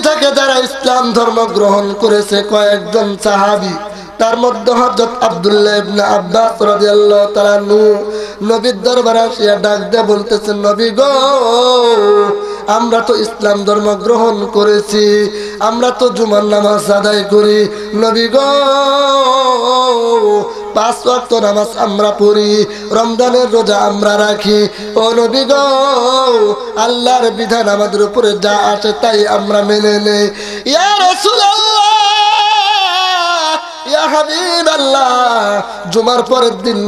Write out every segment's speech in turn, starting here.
থেকে যারা ইসলাম ধর্ম গ্রহণ করেছে কয়েকজন সাহাবী, তার মধ্যে হযরত আব্দুল্লাহ ইবনে আব্বাস রাদিয়াল্লাহু তাআলা নবীর দরবারে আসিয়া ডাক দিয়ে বলতেছেন, নবী গো, আমরা তো ইসলাম ধর্ম গ্রহণ করেছি, আমরা তো জুমার নামাজ আদায় করি, নবী গো 5 ওয়াক্ত নামাজ আমরা পড়ি, রমজানের রোজা আমরা রাখি, ও নবী গো, আল্লাহর বিধান আমাদের উপরে যা আছে তাই আমরা মেনে নেই। ইয়া রাসূলুল্লাহ, ইয়া হাবিবাল্লাহ, জুমার পরের দিন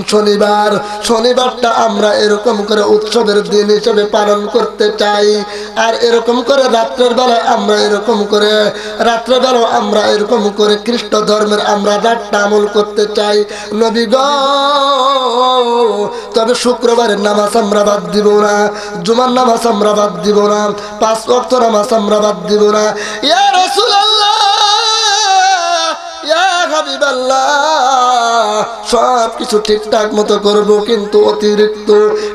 শনিবারটা আমরা এরকম করে উৎসবের দিন হিসেবে পালন করতে চাই, আর এরকম করে রাত্রের বেলা আমরা এরকম করে খ্রিস্ট ধর্মের আমরা রাতটা আমল করতে চাই, নবী গো। তবে শুক্রবারের নামাজ আমরা বাদ দিব না, জুমার নামাজ আমরা বাদ দিব না, 5 ওয়াক্ত নামাজ আমরা বাদ দিব না। ইয়া রাসূলুল্লাহ, সব কিছু ঠিকঠাক মতো করব, কিন্তু অতিরিক্ত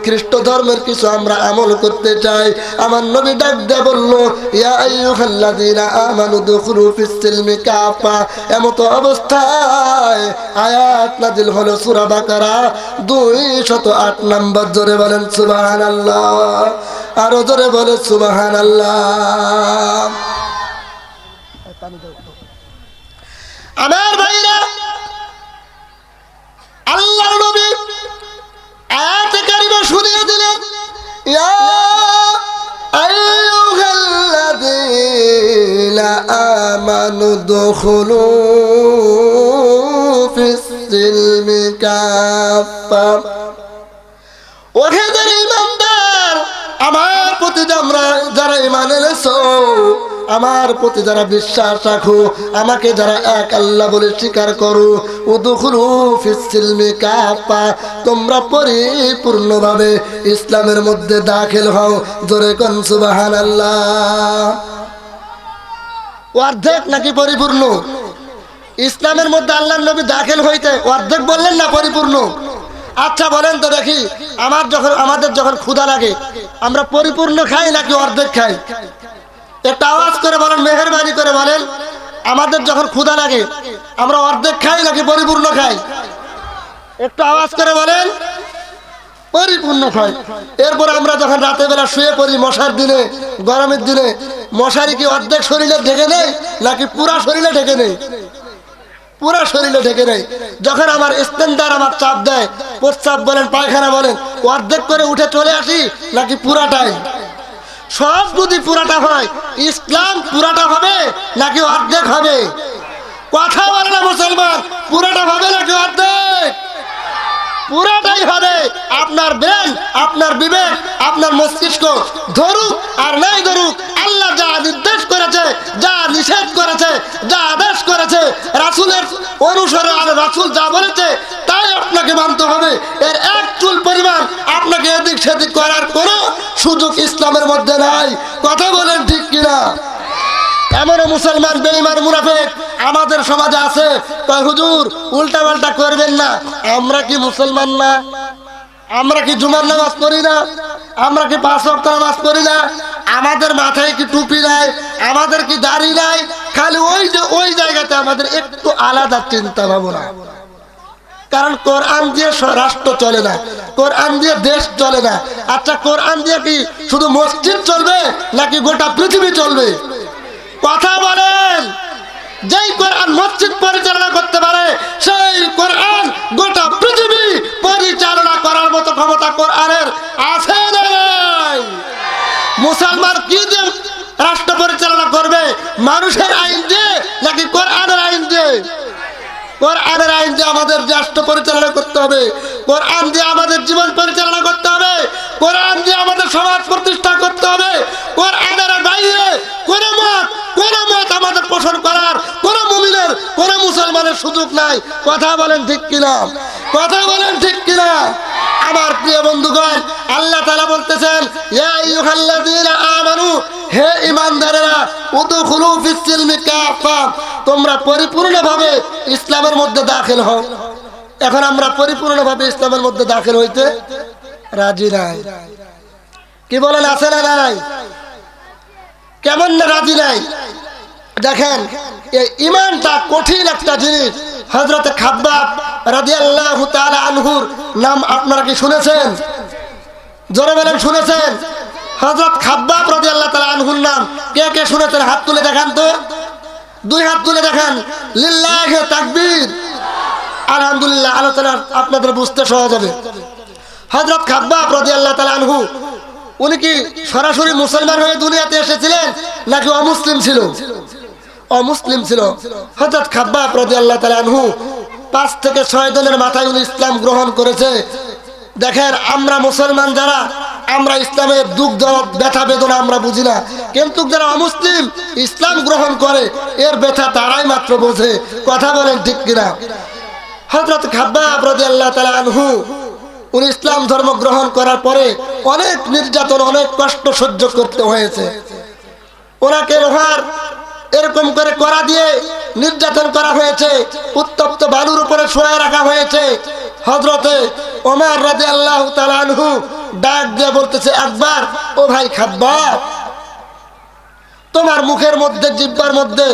খ্রিস্ট ধর্মের কিছু আমরা আমল করতে চাই। আমার নবী ডাক দিয়ে বলল, ইয়া আইয়ুহাল্লাযীনা আমানু দুখুলু ফিস-সিলমি কাফা। এমত অবস্থায় আয়াত নাযিল হলো সূরা বাকারা 208 নম্বর। জোরে বলেন সুবহানাল্লাহ, আরো জোরে বলে সুবহানাল্লাহ। আমার ভাইরা, আল্লাহর নবী আয়াতে কারিমা শুনিয়ে দিলেন, ইয়া আইয়ুহাল্লাযীনা আমানু দুখুলু ফিস-সিলমি কাফা। ওহে যারা ঈমানদার, আমার প্রতি যারা ঈমান এনেছো, আমার প্রতি যারা বিশ্বাস রাখো, আমাকে যারা এক আল্লাহ বলে স্বীকার করো, উদখুলু ফিস-সিলমি কাফা, তোমরা পরিপূর্ণভাবে ইসলামের মধ্যে দাখিল হও। জোরে কোন সুবহানাল্লাহ। অর্ধেক নাকি পরিপূর্ণ? ইসলামের মধ্যে আল্লাহর নবী দাখিল হইতে অর্ধেক বললেন না পরিপূর্ণ? আচ্ছা বলেন তো দেখি, আমাদের যখন ক্ষুধা লাগে আমরা পরিপূর্ণ খাই নাকি অর্ধেক খাই? একটা আওয়াজ করে বলেন, মেহেরবানি করে বলেন, আমাদের যখন ক্ষুধা লাগে আমরা অর্ধেক খাই নাকি পরিপূর্ণ খাই? একটু আওয়াজ করে বলেন। পরিপূর্ণ খাই। এরপর আমরা যখন রাতের বেলা শুয়ে পড়ি মশার দিনে, গরমের দিনে, মশারি কি অর্ধেক শরীরে ঢেকে নেই নাকি পুরা শরীরে ঢেকে নেই? পুরা শরীরে ঢেকে নেই। যখন আমার স্টেন্ডার আমার চাপ দেয়, প্রস্রাব বলেন পায়খানা বলেন, অর্ধেক করে উঠে চলে আসি নাকি পুরাটাই? সব যদি পুরাটা হয়, ইসলাম পুরাটা হবে নাকি অর্ধেক হবে? কথা বলে না মুসলমান, পুরাটা হবে নাকি অর্ধেক? পুরাটাই হবে। আপনার ব্রেন, আপনার বিবেক, আপনার মস্তিষ্ক ধরুক আর নাই ধরুক, আল্লাহ যা নির্দেশ করেছে, যা নিষেধ করেছে, যা আদেশ করেছে, রাসূলের অনুসরণ, আর রাসূল যা বলেছে তাই আপনাকে মানতে হবে। এর এক চুল পরিমাণ আপনাকে এদিক সেদিক করার কোনো সুযোগ ইসলামের মধ্যে নাই। কথা বলেন ঠিক কিনা? এমনও মুসলমান বেঈমান মুনাফিক আমাদের সমাজে আছে, কয় হুজুর উল্টা পাল্টা করবেন না। আমরা কি মুসলমান না? আমরা কি জুমার নামাজ পড়ি না? আমরা কি 5 ওয়াক্ত নামাজ পড়ি না? আমাদের মাথায় কি টুপি নাই? আমাদের কি দাড়ি নাই? খালি ওই জায়গাতে আমাদের একটু আলাদা চিন্তা ভাবনা। কারণ কোরআন দিয়ে রাষ্ট্র চলে না, কোরআন দিয়ে দেশ চলে না। আচ্ছা, কোরআন দিয়ে কি শুধু মসজিদ চলবে নাকি গোটা পৃথিবী চলবে? কথা বলেন। যেই কোরআন মসজিদ পরিচালনা করতে পারে, সেই কোরআন গোটা পৃথিবী পরিচালনা করার মতো ক্ষমতা কোরআনের আছে না নাই? মুসলমান কি দিয়ে রাষ্ট্র পরিচালনা করবে? মানুষের আইন দিয়ে নাকি কোরআনের আইন দিয়ে? কোরআনের আইন দিয়ে আমাদের রাষ্ট্র পরিচালনা করতে হবে, কোরআন দিয়ে আমাদের জীবন পরিচালনা করতে হবে, কোরআন দিয়ে আমাদের সমাজ প্রতিষ্ঠা করতে হবে। কোরআনের বাইরে কোন মত আমাদের পোষণ করার কোন মুমিনের, কোন মুসলমানের সুযোগ নাই। কথা বলেন ঠিক কিনা? কথা বলেন ঠিক কিনা? আমার প্রিয় বন্ধুগণ, আল্লাহ তাআলা বলতেছেন, ইয়া আইয়ুহাল্লাযীনা আমানু, হে ঈমানদারেরা, উদখুলু ফিস-সিলমি কাফা, তোমরা পরিপূর্ণভাবে ইসলামের মধ্যে দাখিল হও। এখন আমরা পরিপূর্ণভাবে ইসলামের মধ্যে দাখিল হইতে রাজি নাই। কি বলেন, আছে না নাই? কেমন না রাজি নাই? দেখেন এই ঈমানটা কঠিন একটা জিনিস। হযরত খাব্বাব রাদিয়াল্লাহু তাআলা আনহুর নাম আপনারা কি শুনেছেন? জোরে বলেন শুনেছেন? হযরত খাব্বাব রাদিয়াল্লাহু তাআলা আনহুর নাম কে কে শুনেছেন? হাত তুলে দেখান তো, দুই হাত তুলে দেখান। লিল্লাহি তাকবীর, আলহামদুলিল্লাহ। আলোচনা আপনাদের বুঝতে সহজ হবে। হযরত খাব্বাব রাদিয়াল্লাহু তাআলা আনহু উনি কি সরাসরি মুসলমান হয়ে দুনিয়াতে এসেছিলেন নাকি অমুসলিম ছিল? অমুসলিম ছিল। হযরত খাব্বাব রাদিয়াল্লাহু তাআলা আনহু 5 থেকে 6 দিনের মাথায় উনি ইসলাম গ্রহণ করেছে। দেখেন আমরা মুসলমান যারা, আমরা ইসলামের দুঃখ দরদ ব্যথা বেদনা আমরা বুঝি না, কিন্তু যারা অমুসলিম ইসলাম গ্রহণ করে এর ব্যথা তারাই মাত্র বোঝে। কথা বলেন ঠিক কিনা? হযরত খাব্বাব রাদিয়াল্লাহু তাআলা আনহু উনি ইসলাম ধর্ম গ্রহণ করার পরে অনেক নির্যাতন, অনেক কষ্ট সহ্য করতে হয়েছে। ওনাকে লোহার এরকম করে কড়া দিয়ে নির্যাতন করা হয়েছে, উত্তপ্ত বালুর উপরে শোয়া রাখা হয়েছে। হযরতে ওমর রাদিয়াল্লাহু তাআলা আনহু ডাক দিয়ে বলতেছে, একবার ও ভাই খাব্বাব, তোমার মুখের মধ্যে, জিহ্বার মধ্যে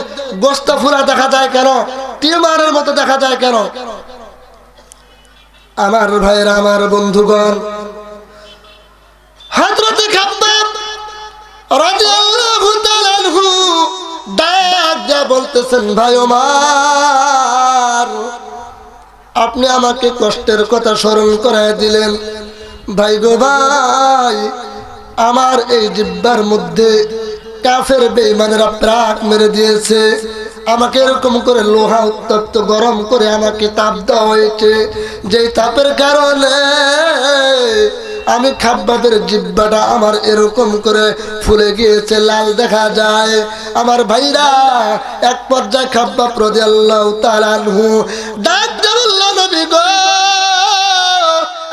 গোশত ফুলা দেখা যায় কেন? টিউমারের মতো দেখা যায় কেন? আমার ভাইরা, আমার বন্ধুগণ, হযরত খাব্বাব রাদিয়াল্লাহু তাআলা আনহু ডাক দিয়ে বলতেছেন, ভাই ওমর, আপনি আমাকে কষ্টের কথা স্মরণ করায় দিলেন। ভাই গো ভাই, আমার এই জিহ্বার মধ্যে কাফের বেঈমানেরা প্রাক মেরে দিয়েছে। আমাকে এরকম করে লোহা উত্তপ্ত গরম করে আমাকে তাপ দেওয়া হয়েছে, যেই তাপের কারণে আমি খাব্বাবের জিহ্বাটা আমার এরকম করে ফুলে গিয়েছে, লাল দেখা যায়। আমার ভাইরা, এক পর্যায়ে খাব্বাব রাদিয়াল্লাহু তাআলা আনহু ডাক দিয়ে বলল, নবী গো,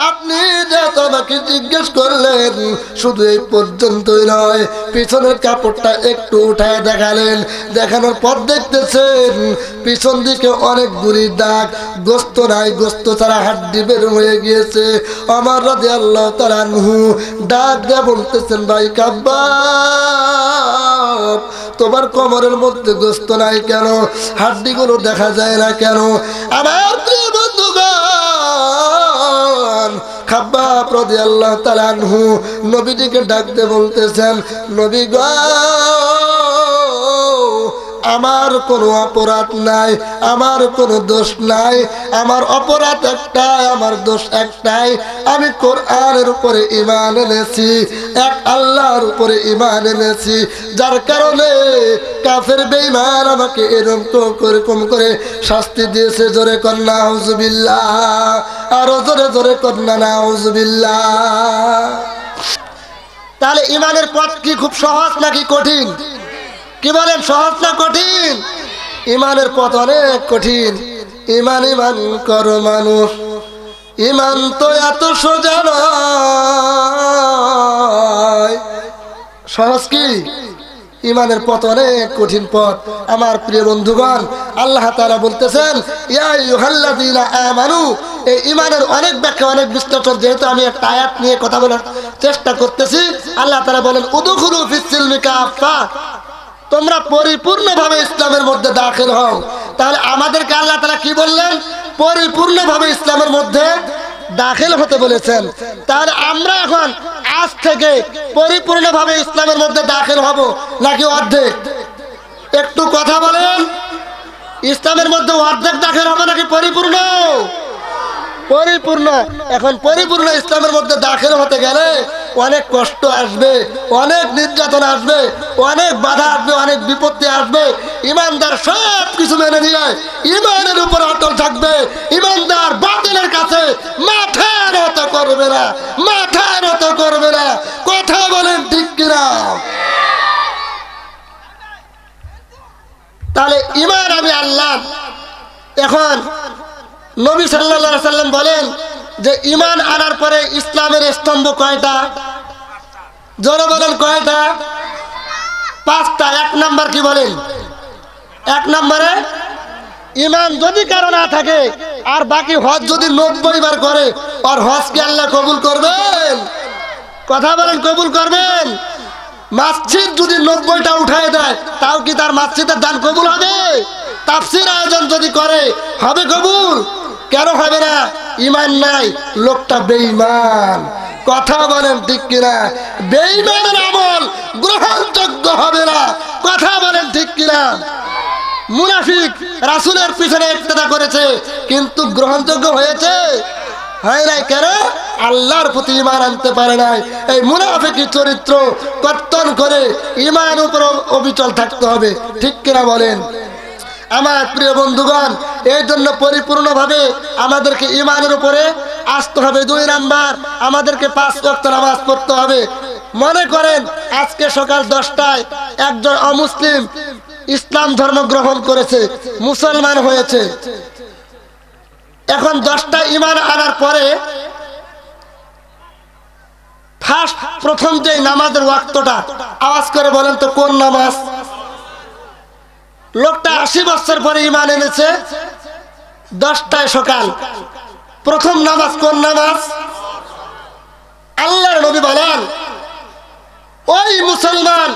আপনি যে আমাকে জিজ্ঞেস করলেন শুধু এই পর্যন্তই নয়, পিছনের কাপড়টা একটু উঠায় দেখালেন। দেখানোর পর দেখতেছেন পিছন দিকে অনেকগুলি দাগ, গোস্ত নাই, গোস্ত ছাড়া হাড্ডি বের হয়ে গিয়েছে। ওমর রাদিয়াল্লাহু তাআলা আনহু ডাক দিয়ে বলতেছেন, ভাই খাব্বাব, তোমার কোমরের মধ্যে গোস্ত নাই কেন? হাড্ডিগুলো দেখা যায় না কেন? আমার প্রিয় বন্ধুগণ, খাব্বাব রাদিয়াল্লাহু তাআলা আনহু নবীজিকে ডাক দিয়ে বলতেছেন, নবী গো, আমার কোনো অপরাধ নাই, আমার কোনো দোষ নাই। আমার অপরাধ একটাই, আমার দোষ একটাই, আমি কোরআনের উপরে ঈমান এনেছি, এক আল্লাহর উপরে ঈমান এনেছি, যার কারণে কাফের বেঈমান আমাকে এরকম করে শাস্তি দিয়েছে। জোরে কর নাউজুবিল্লাহ, আরো জোরে জোরে কর না নাউজুবিল্লাহ। তাহলে ঈমানের পথ কি খুব সহজ নাকি কঠিন? কি বলেন, সহজ না কঠিন? ঈমানের পথ অনেক কঠিন। ঈমান ঈমান করো মানুষ, ঈমান তো এত সোজা নয়। সহজ কি? ঈমানের পথ অনেক কঠিন পথ। আমার প্রিয় বন্ধুগণ, আল্লাহ তাআলা বলতেছেন, ইয়া আইয়ুহাল্লাযীনা আমানু। এই ঈমানের অনেক ব্যাখ্যা, অনেক বিশ্লেষণ, যেহেতু আমি একটা আয়াত নিয়ে কথা বলার চেষ্টা করতেছি। আল্লাহ তাআলা বলেন, উদখুলু ফিস-সিলমি কাফা, তোমরা পরিপূর্ণভাবে ইসলামের মধ্যে দাখিল হও। তাহলে আমাদেরকে আল্লাহ তাআলা কি বললেন? পরিপূর্ণভাবে ইসলামের মধ্যে দাখিল হতে বলেছেন। তাহলে আমরা এখন আজ থেকে পরিপূর্ণভাবে ইসলামের মধ্যে দাখিল হব নাকি অর্ধেক? একটু কথা বলেন। ইসলামের মধ্যে অর্ধেক দাখিল হবে নাকি পরিপূর্ণ? পরিপূর্ণ। এখন পরিপূর্ণ ইসলামের মধ্যে দাখিল হতে গেলে অনেক কষ্ট আসবে, অনেক নির্যাতন আসবে, অনেক বাধা আসবে, অনেক বিপত্তি আসবে। ইমানদার সব কিছু মেনে নিয়ে ইমানের উপর অটল থাকবে। ইমানদার বাতিলের কাছে মাথা নত করবে না, মাথা নত করবে না। কথা বলেন ঠিক কিনা? তাহলে ইমান আমি আল্লাহ। এখন নবী সাল্লাল্লাহু আলাইহি সাল্লাম বলেন যে ঈমান আনার পরে ইসলামের স্তম্ভ কয়টা? জোরে বলেন কয়টা? 5টা। 1 নাম্বার কি বলেন? 1 নম্বরে ঈমান যদি কারো না থাকে আর বাকি হজ যদি 90 বার করে, আর হজ কি আল্লাহ কবুল করবেন? কথা বলেন, কবুল করবেন? মসজিদ যদি 90টা উঠায় দেয় তাও কি তার মসজিদের দান কবুল হবে? তাফসীর আয়োজন যদি করে হবে কবুল? কেন হবে না? ঈমান নাই, লোকটা বেঈমান। কথা বলেন ঠিক কিনা? বেঈমানের আমল গ্রহণযোগ্য হবে না। কথা বলেন ঠিক কিনা? মুনাফিক রাসূলের পিছনে ইক্তেদা করেছে কিন্তু গ্রহণযোগ্য হয়েছে? হয় নাই। কেন? আল্লাহর প্রতি ঈমান আনতে পারে নাই। এই মুনাফিকি চরিত্র কর্তন করে ঈমান উপর অবিচল থাকতে হবে। ঠিক কিনা বলেন? আমার প্রিয় বন্ধুগণ, এই জন্য পরিপূর্ণভাবে আমাদেরকে ঈমানের উপরে আসতে হবে। 2 নাম্বার, আমাদেরকে 5 ওয়াক্ত নামাজ পড়তে হবে। মনে করেন আজকে সকাল 10টায় একজন অমুসলিম ইসলাম ধর্ম গ্রহণ করেছে, মুসলমান হয়েছে। এখন 10টা ঈমান আনার পরে প্রথম যে নামাজের ওয়াক্তটা আওয়াজ করে বলেন তো কোন নামাজ? লোকটা 80 বছর পরে ঈমান এনেছে, 10টায় সকাল, প্রথম নামাজ কোন নামাজ? আল্লাহর নবী বলেন ওই মুসলমান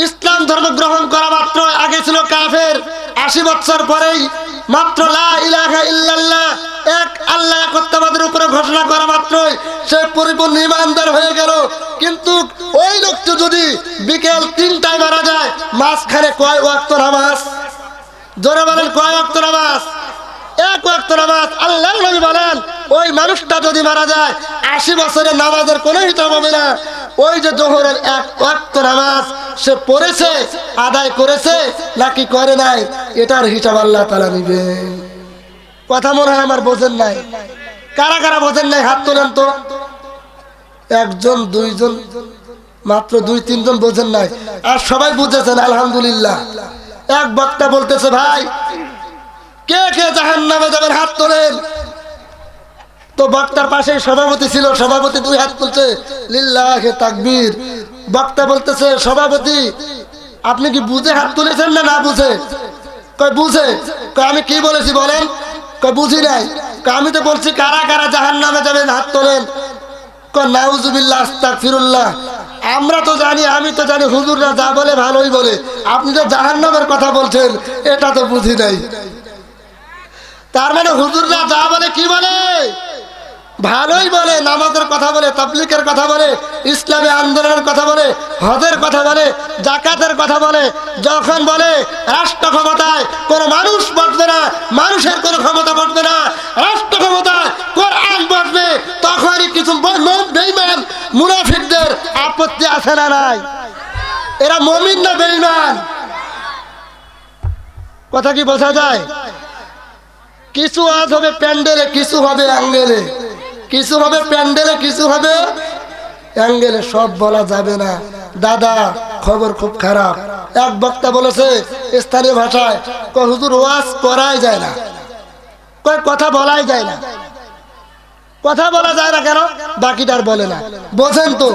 ইসলাম ধর্ম গ্রহণ করা মাত্র আগে ছিল কাফের, 80 বছর পরেই মাত্র লা ইলাহা ইল্লাল্লাহ এক আল্লাহ একত্ববাদের উপরে ঘোষণা করা মাত্রই সে পরিপূর্ণ ঈমানদার হয়ে গেল। কিন্তু ওই লোকটি যদি বিকেল 3টায় মারা যায়, মাঝখানে কয় ওয়াক্ত নামাজ? জোরে বলেন কয় ওয়াক্ত নামাজ? 1 ওয়াক্ত নামাজ। আল্লাহর নবী বলেন ওই মানুষটা যদি মারা যায় 80 বছরের নামাজের কোনো হিসাব হবে না। ওই যে জোহরের 1 ওয়াক্ত নামাজ সে পড়েছে, আদায় করেছে নাকি করে নাই, এটার হিসাব আল্লাহ তাআলা নেবেন। কথা মনে হয় আমার বোঝেন নাই। কারা কারা বোঝেন নাই হাত তোলেন তো। 1 জন 2 জন, মাত্র 2-3 জন বোঝেন নাই। আর সবাই বুঝেছেন আলহামদুলিল্লাহ। এক বক্তা বলতেছে ভাই কে কে জাহান্নামে যাবেন হাত তোলেন। তো বক্তার পাশে সভাপতি ছিল, সভাপতি 2 হাত তুলছে, লিল্লাহে তাকবীর। বক্তা বলতেছে সভাপতি আপনি কি বুঝে হাত তুলেছেন না না বুঝে? কই বুঝে। কই আমি কি বলেছি বলেন? কই বুঝি নাই। কই আমি তো বলছি কারা কারা জাহান্নামে যাবেন হাত তোলেন। কই নাউজুবিল্লাহ আস্তাগফিরুল্লাহ। আমরা তো জানি, আমি তো জানি হুজুররা যা বলে ভালোই বলে, আপনি তো জাহান্নামের কথা বলছেন এটা তো বুঝি নাই। তার মানে হুজুররা যা বলে কি বলে? ভালোই বলে, নামাজের কথা বলে, তাবলীগের কথা বলে, ইসলামী আন্দোলনের কথা বলে, হজের কথা বলে, যাকাতের কথা বলে। যখন বলে রাষ্ট্র ক্ষমতায় কোন মানুষ বসবে না, মানুষের কোন ক্ষমতা বসবে না, রাষ্ট্র ক্ষমতায় কোরআন বসবে, তখনই কিছু বেঈমান মুনাফিকদের আপত্তি আছে না নাই? এরা মুমিন না বেঈমান? কথা কি বোঝা যায়? কিছু আজ হবে প্যান্ডেলে, কিছু হবে অ্যাঙ্গেলে, কিছু হবে প্যান্ডেলে, কিছু হবে অ্যাঙ্গেলে, সব বলা যাবে না। দাদা খবর খুব খারাপ। এক বক্তা বলেছে স্থানীয় ভাষায়, কয় হুজুর ওয়াজ করাই যায় না, কয় কথা বলাই যায় না। কথা বলা যায় না কেন? বাকিটার বলে না। বোঝেন তো,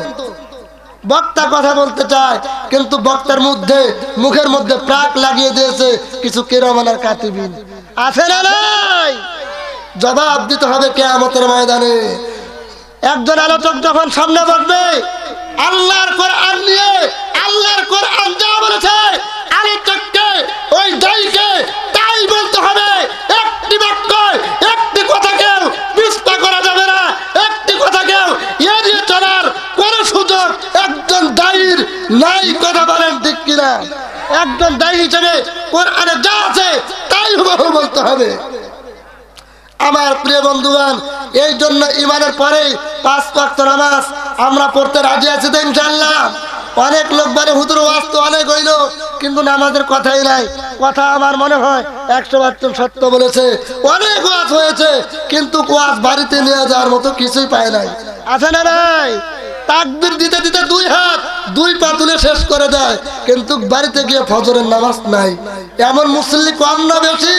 বক্তা কথা বলতে চায় কিন্তু বক্তার মধ্যে মুখের মধ্যে প্রাক লাগিয়ে দিয়েছে কিছু কিরামানার কাতিবিন। আছে না নাই? জবাব দিতে হবে কিয়ামতের ময়দানে। একজন আলোচক যখন সামনে বসবে আল্লাহর কোরআন নিয়ে, আল্লাহর কোরআন যা বলেছে আলোচককে ওই দায়ীকে তাই বলতে হবে। একটি বাক্য, একটি কথাকেও মিথ্যা করা যাবে না, একটি কথাকেও এড়িয়ে চলার কোন সুযোগ একজন দায়ীর নাই। কথা বলেন ঠিক কিনা? একজন দায়ী হিসেবে কোরআনে যা আছে তাই হুবহু বলতে হবে। আমার প্রিয় বন্ধুগণ, এই জন্য ঈমানের পরেই 5 ওয়াক্ত নামাজ আমরা পড়তে রাজি আছি তো ইনশাআল্লাহ। অনেক লোক বলে হুজুর ওয়াজ তো অনেক হইলো কিন্তু নামাজের কথাই নাই। কথা আমার মনে হয় 100% সত্য বলেছে। অনেক ওয়াজ হয়েছে কিন্তু ওয়াজ বাড়িতে নিয়ে যাওয়ার মতো কিছুই পায় নাই। আছে না নাই? তাকবীর দিতে দিতে 2 হাত 2 পা তুলে শেষ করে দেয় কিন্তু বাড়িতে গিয়ে ফজরের নামাজ নাই। এমন মুসল্লি কম না বেশি?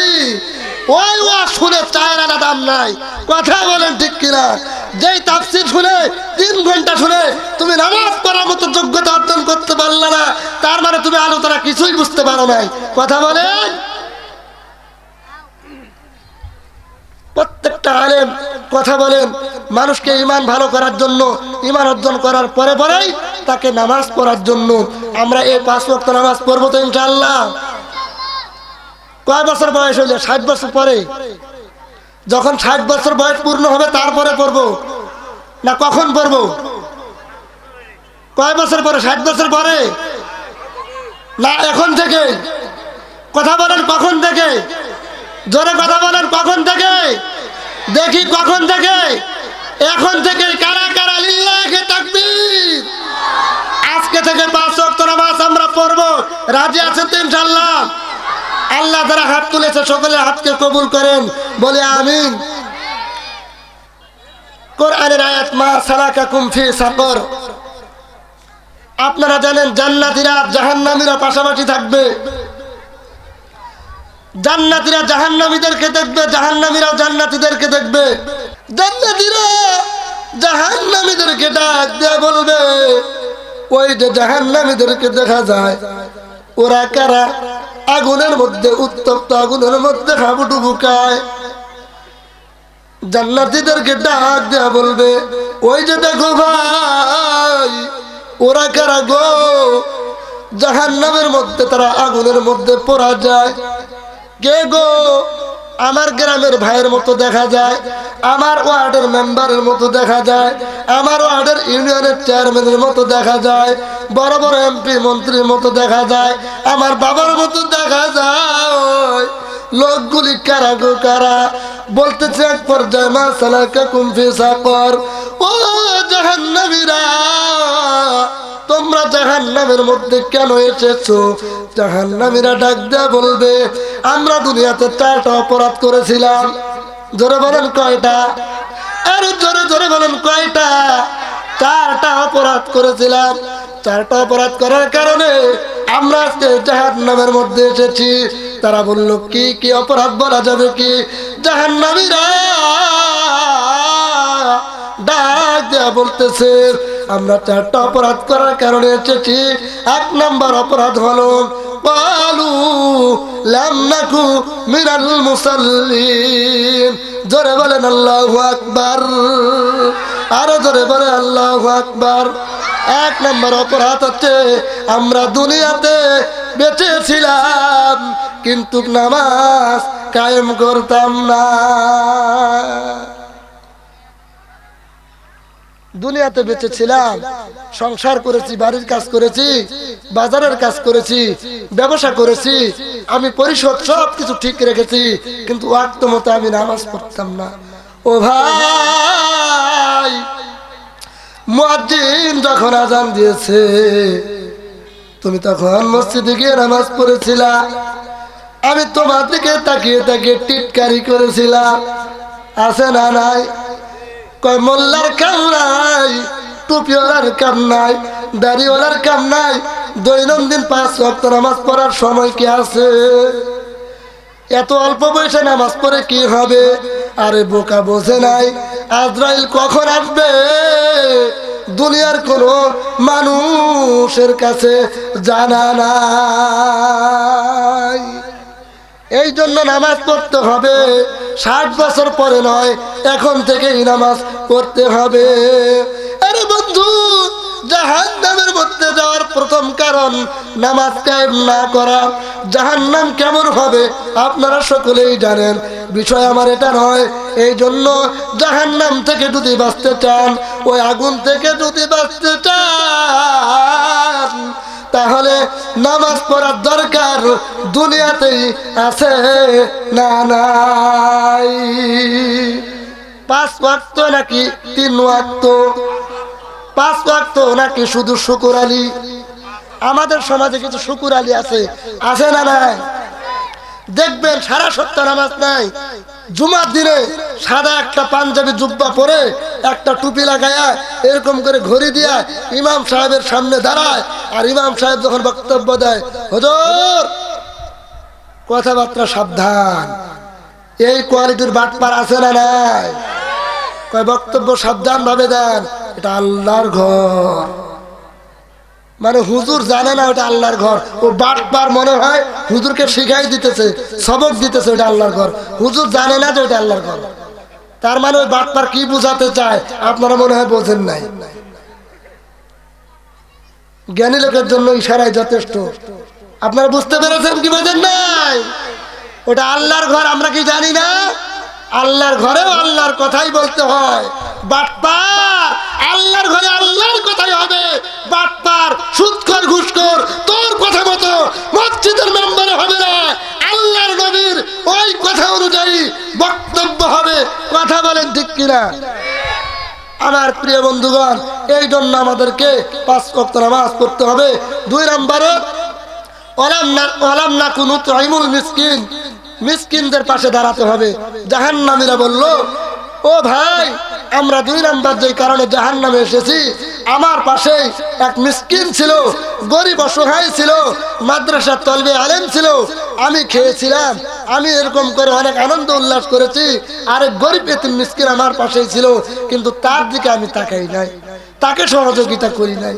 ওই ওয়াজ শুনে 4 আনা দাম নাই। কথা বলেন ঠিক কিনা? যেই তাফসীর শুনে 3 ঘন্টা শুনে তুমি নামাজ পড়ার মতো যোগ্যতা অর্জন করতে পারলে না, তার মানে তুমি আলোচনা কিছুই বুঝতে পারো নাই। কথা বলেন। প্রত্যেকটা আলেম কথা বলেন মানুষকে ঈমান ভালো করার জন্য, ঈমান অর্জন করার পরে পরেই তাকে নামাজ পড়ার জন্য। আমরা এই 5 ওয়াক্ত নামাজ পড়বো তো ইনশাআল্লাহ? কয় বছর বয়স হইলে? 60 বছর পরে? যখন 60 বছর বয়স পূর্ণ হবে তারপরে পড়বো না কখন পড়বো? কয় বছর পরে? 60 বছর পরে না এখন থেকে? কথা বলেন কখন থেকে? জোরে কথা বলেন কখন থেকে? দেখি কখন থেকে? এখন থেকে। কারা কারা লিল্লাহি তাকবীর? আজকে থেকে 5 ওয়াক্ত নামাজ আমরা পড়বো। রাজি আছেন তো ইনশাআল্লাহ? আল্লাহ যারা হাত তুলেছে সকলের হাতকে কবুল করেন, বলে আমিন। কোরআনের আয়াত, মা সালাকাকুম ফি সাকর। আপনারা জানেন জান্নাতীরা জাহান্নামীরা পাশাপাশি থাকবে। জান্নাতীরা জাহান্নামীদেরকে দেখবে, জাহান্নামীরাও জান্নাতীদেরকে দেখবে। জান্নাতীরা জাহান্নামীদেরকে ডাক দিয়ে বলবে, ওই যে জাহান্নামীদেরকে দেখা যায় ওরা কারা? আগুনের মধ্যে, উত্তপ্ত আগুনের মধ্যে হাবুডুবু খায়। জান্নাতীদেরকে ডাক দেয়া বলবে, ওই যে দেখো ভাই ওরা কারা গো? জাহান্নামের মধ্যে তারা আগুনের মধ্যে পড়া যায়। কে গো? আমার গ্রামের ভাইয়ের মতো দেখা যায়, আমার ওয়ার্ডের মেম্বারের মতো দেখা যায়, আমার ওয়ার্ডের ইউনিয়নের চেয়ারম্যানের মতো দেখা যায়, বড় বড় এমপি মন্ত্রীর মতো দেখা যায়, আমার বাবার মতো দেখা যায়। লোকগুলি কারা গো কারা? বলতেছে এক পর্যায়ে, মা সালাকাকুম ফি সাকর। ও জাহান্নামীরা, তোমরা জাহান্নামের মধ্যে কেন এসেছো? জাহান্নামীরা ডাক দেয়া বলবে, আমরা দুনিয়াতে 4টা অপরাধ করেছিলাম। জোরে বলেন কয়টা? আরে জোরে জোরে বলেন কয়টা? 4টা অপরাধ করেছিলাম। 4টা অপরাধ করার কারণে আমরা আজকে জাহান্নামের মধ্যে এসেছি। তারা বলল, কি কি অপরাধ বলা যাবে কি? জাহান্নামীরা ডাক দেয়া বলতেছে, আমরা 4টা অপরাধ করার কারণে এসেছি। 1 নম্বর অপরাধ হলো ক্বালু লাম নাকু মিনাল মুসাল্লিন। জোরে বলেন আল্লাহু আকবার। আরো জোরে বলে আল্লাহু আকবার। 1 নম্বর অপরাধ হচ্ছে আমরা দুনিয়াতে বেঁচে ছিলাম কিন্তু নামাজ কায়েম করতাম না। দুনিয়াতে বেঁচে ছিলাম, সংসার করেছি, বাড়ির কাজ করেছি, বাজারের কাজ করেছি, ব্যবসা করেছি, আমি পরিশোধ সবকিছু ঠিক রেখেছি, কিন্তু ওয়াক্ত মতো আমি নামাজ পড়তাম না। ও ভাই, মুয়াজ্জিন যখন আজান দিয়েছে তুমি তখন মসজিদে গিয়ে নামাজ পড়েছিলা, আমি তোমার দিকে তাকিয়ে তাকিয়ে টিটকারি করেছিলাম। আছে না নাই? কয় মোল্লার কাম নাই, টুপিওয়ালার কাম নাই, দাড়িওয়ালার কাম নাই, দৈনন্দিন 5 ওয়াক্ত নামাজ পড়ার সময় কি আছে? এত অল্প বয়সে নামাজ পড়ে কি হবে? আরে বোকা, বোঝে নাই আজরাইল কখন আসবে দুনিয়ার কোন মানুষের কাছে জানা নাই। এই জন্য নামাজ পড়তে হবে 60 বছর পরে নয়, এখন থেকেই নামাজ পড়তে হবে। আরে বন্ধু, জাহান্নামের মধ্যে যাওয়ার প্রথম কারণ নামাজ কায়েম না করা। জাহান্নাম কেমন হবে আপনারা সকলেই জানেন, বিষয় আমার এটা নয়। এই জন্য জাহান্নাম থেকে যদি বাঁচতে চান, ওই আগুন থেকে যদি বাঁচতে চান, তাহলে নামাজ পড়ার দরকার দুনিয়াতেই আছে না নাই? 5 ওয়াক্ত নাকি 3 ওয়াক্ত? 5 ওয়াক্ত নাকি শুধু শুকুর আলী? আমাদের সমাজে কিছু শুকুর আলী আছে, আছে না নাই? দেখবেন সারা সপ্তাহ নামাজ নাই, জুমার দিনে সাদা একটা পাঞ্জাবি জুব্বা পরে একটা টুপি লাগায়া এরকম করে ঘড়ি দিয়া ইমাম সাহেবের সামনে দাঁড়ায়, আর ইমাম সাহেব যখন বক্তব্য দেয়, হুজুর কথাবার্তা সাবধান। এই কোয়ালিটির বাটপার আছে না নাই? কয় বক্তব্য সাবধান ভাবে দেন, এটা আল্লাহর ঘর। মানে হুজুর জানে না ওটা আল্লাহর ঘর, ও বাটপার মনে হয় হুজুরকে শিখাই দিতেছে, সবক দিতেছে ওটা আল্লাহর ঘর। হুজুর জানে না যে ওটা আল্লাহর ঘর। তার মানে ওই বাটপার কি বুঝাতে চায় আপনারা মনে হয় বোঝেন নাই। জ্ঞানী লোকের জন্য ইশারায় যথেষ্ট। আপনারা বুঝতে পেরেছেন কি বোঝেন নাই? ওটা আল্লাহর ঘর, আমরা কি জানি না? আল্লাহর ঘরেও আল্লাহর কথাই বলতে হয়। বাটপার, আল্লাহর ঘরে আল্লাহর কথাই হবে। বাটপার, সুদখোর, ঘুষখোর তোর কথা মতো মসজিদের মেম্বারে হবে না। আল্লাহর নবীর ওই কথা অনুযায়ী বক্তব্য হবে। কথা বলেন ঠিক কিনা? আমার প্রিয় বন্ধুগণ, এই জন্য আমাদেরকে 5 ওয়াক্ত নামাজ পড়তে হবে। 2 নম্বরে ওয়ালাম নাকুনু তুইমুল মিসকিন, মিসকিনদের পাশে দাঁড়াতে হবে। জাহান্নামীরা বলল, ও ভাই, আমরা 2 নাম্বার যে কারণে জাহান্নামে এসেছি, আমার পাশে এক মিসকিন ছিল, গরিব অসহায় ছিল, মাদ্রাসার তলবে আলেম ছিল, আমি খেয়েছিলাম, আমি এরকম করে অনেক আনন্দ উল্লাস করেছি, আরেক গরিব এতিম মিসকিন আমার পাশেই ছিল, কিন্তু তার দিকে আমি তাকাই নাই, তাকে সহযোগিতা করি নাই।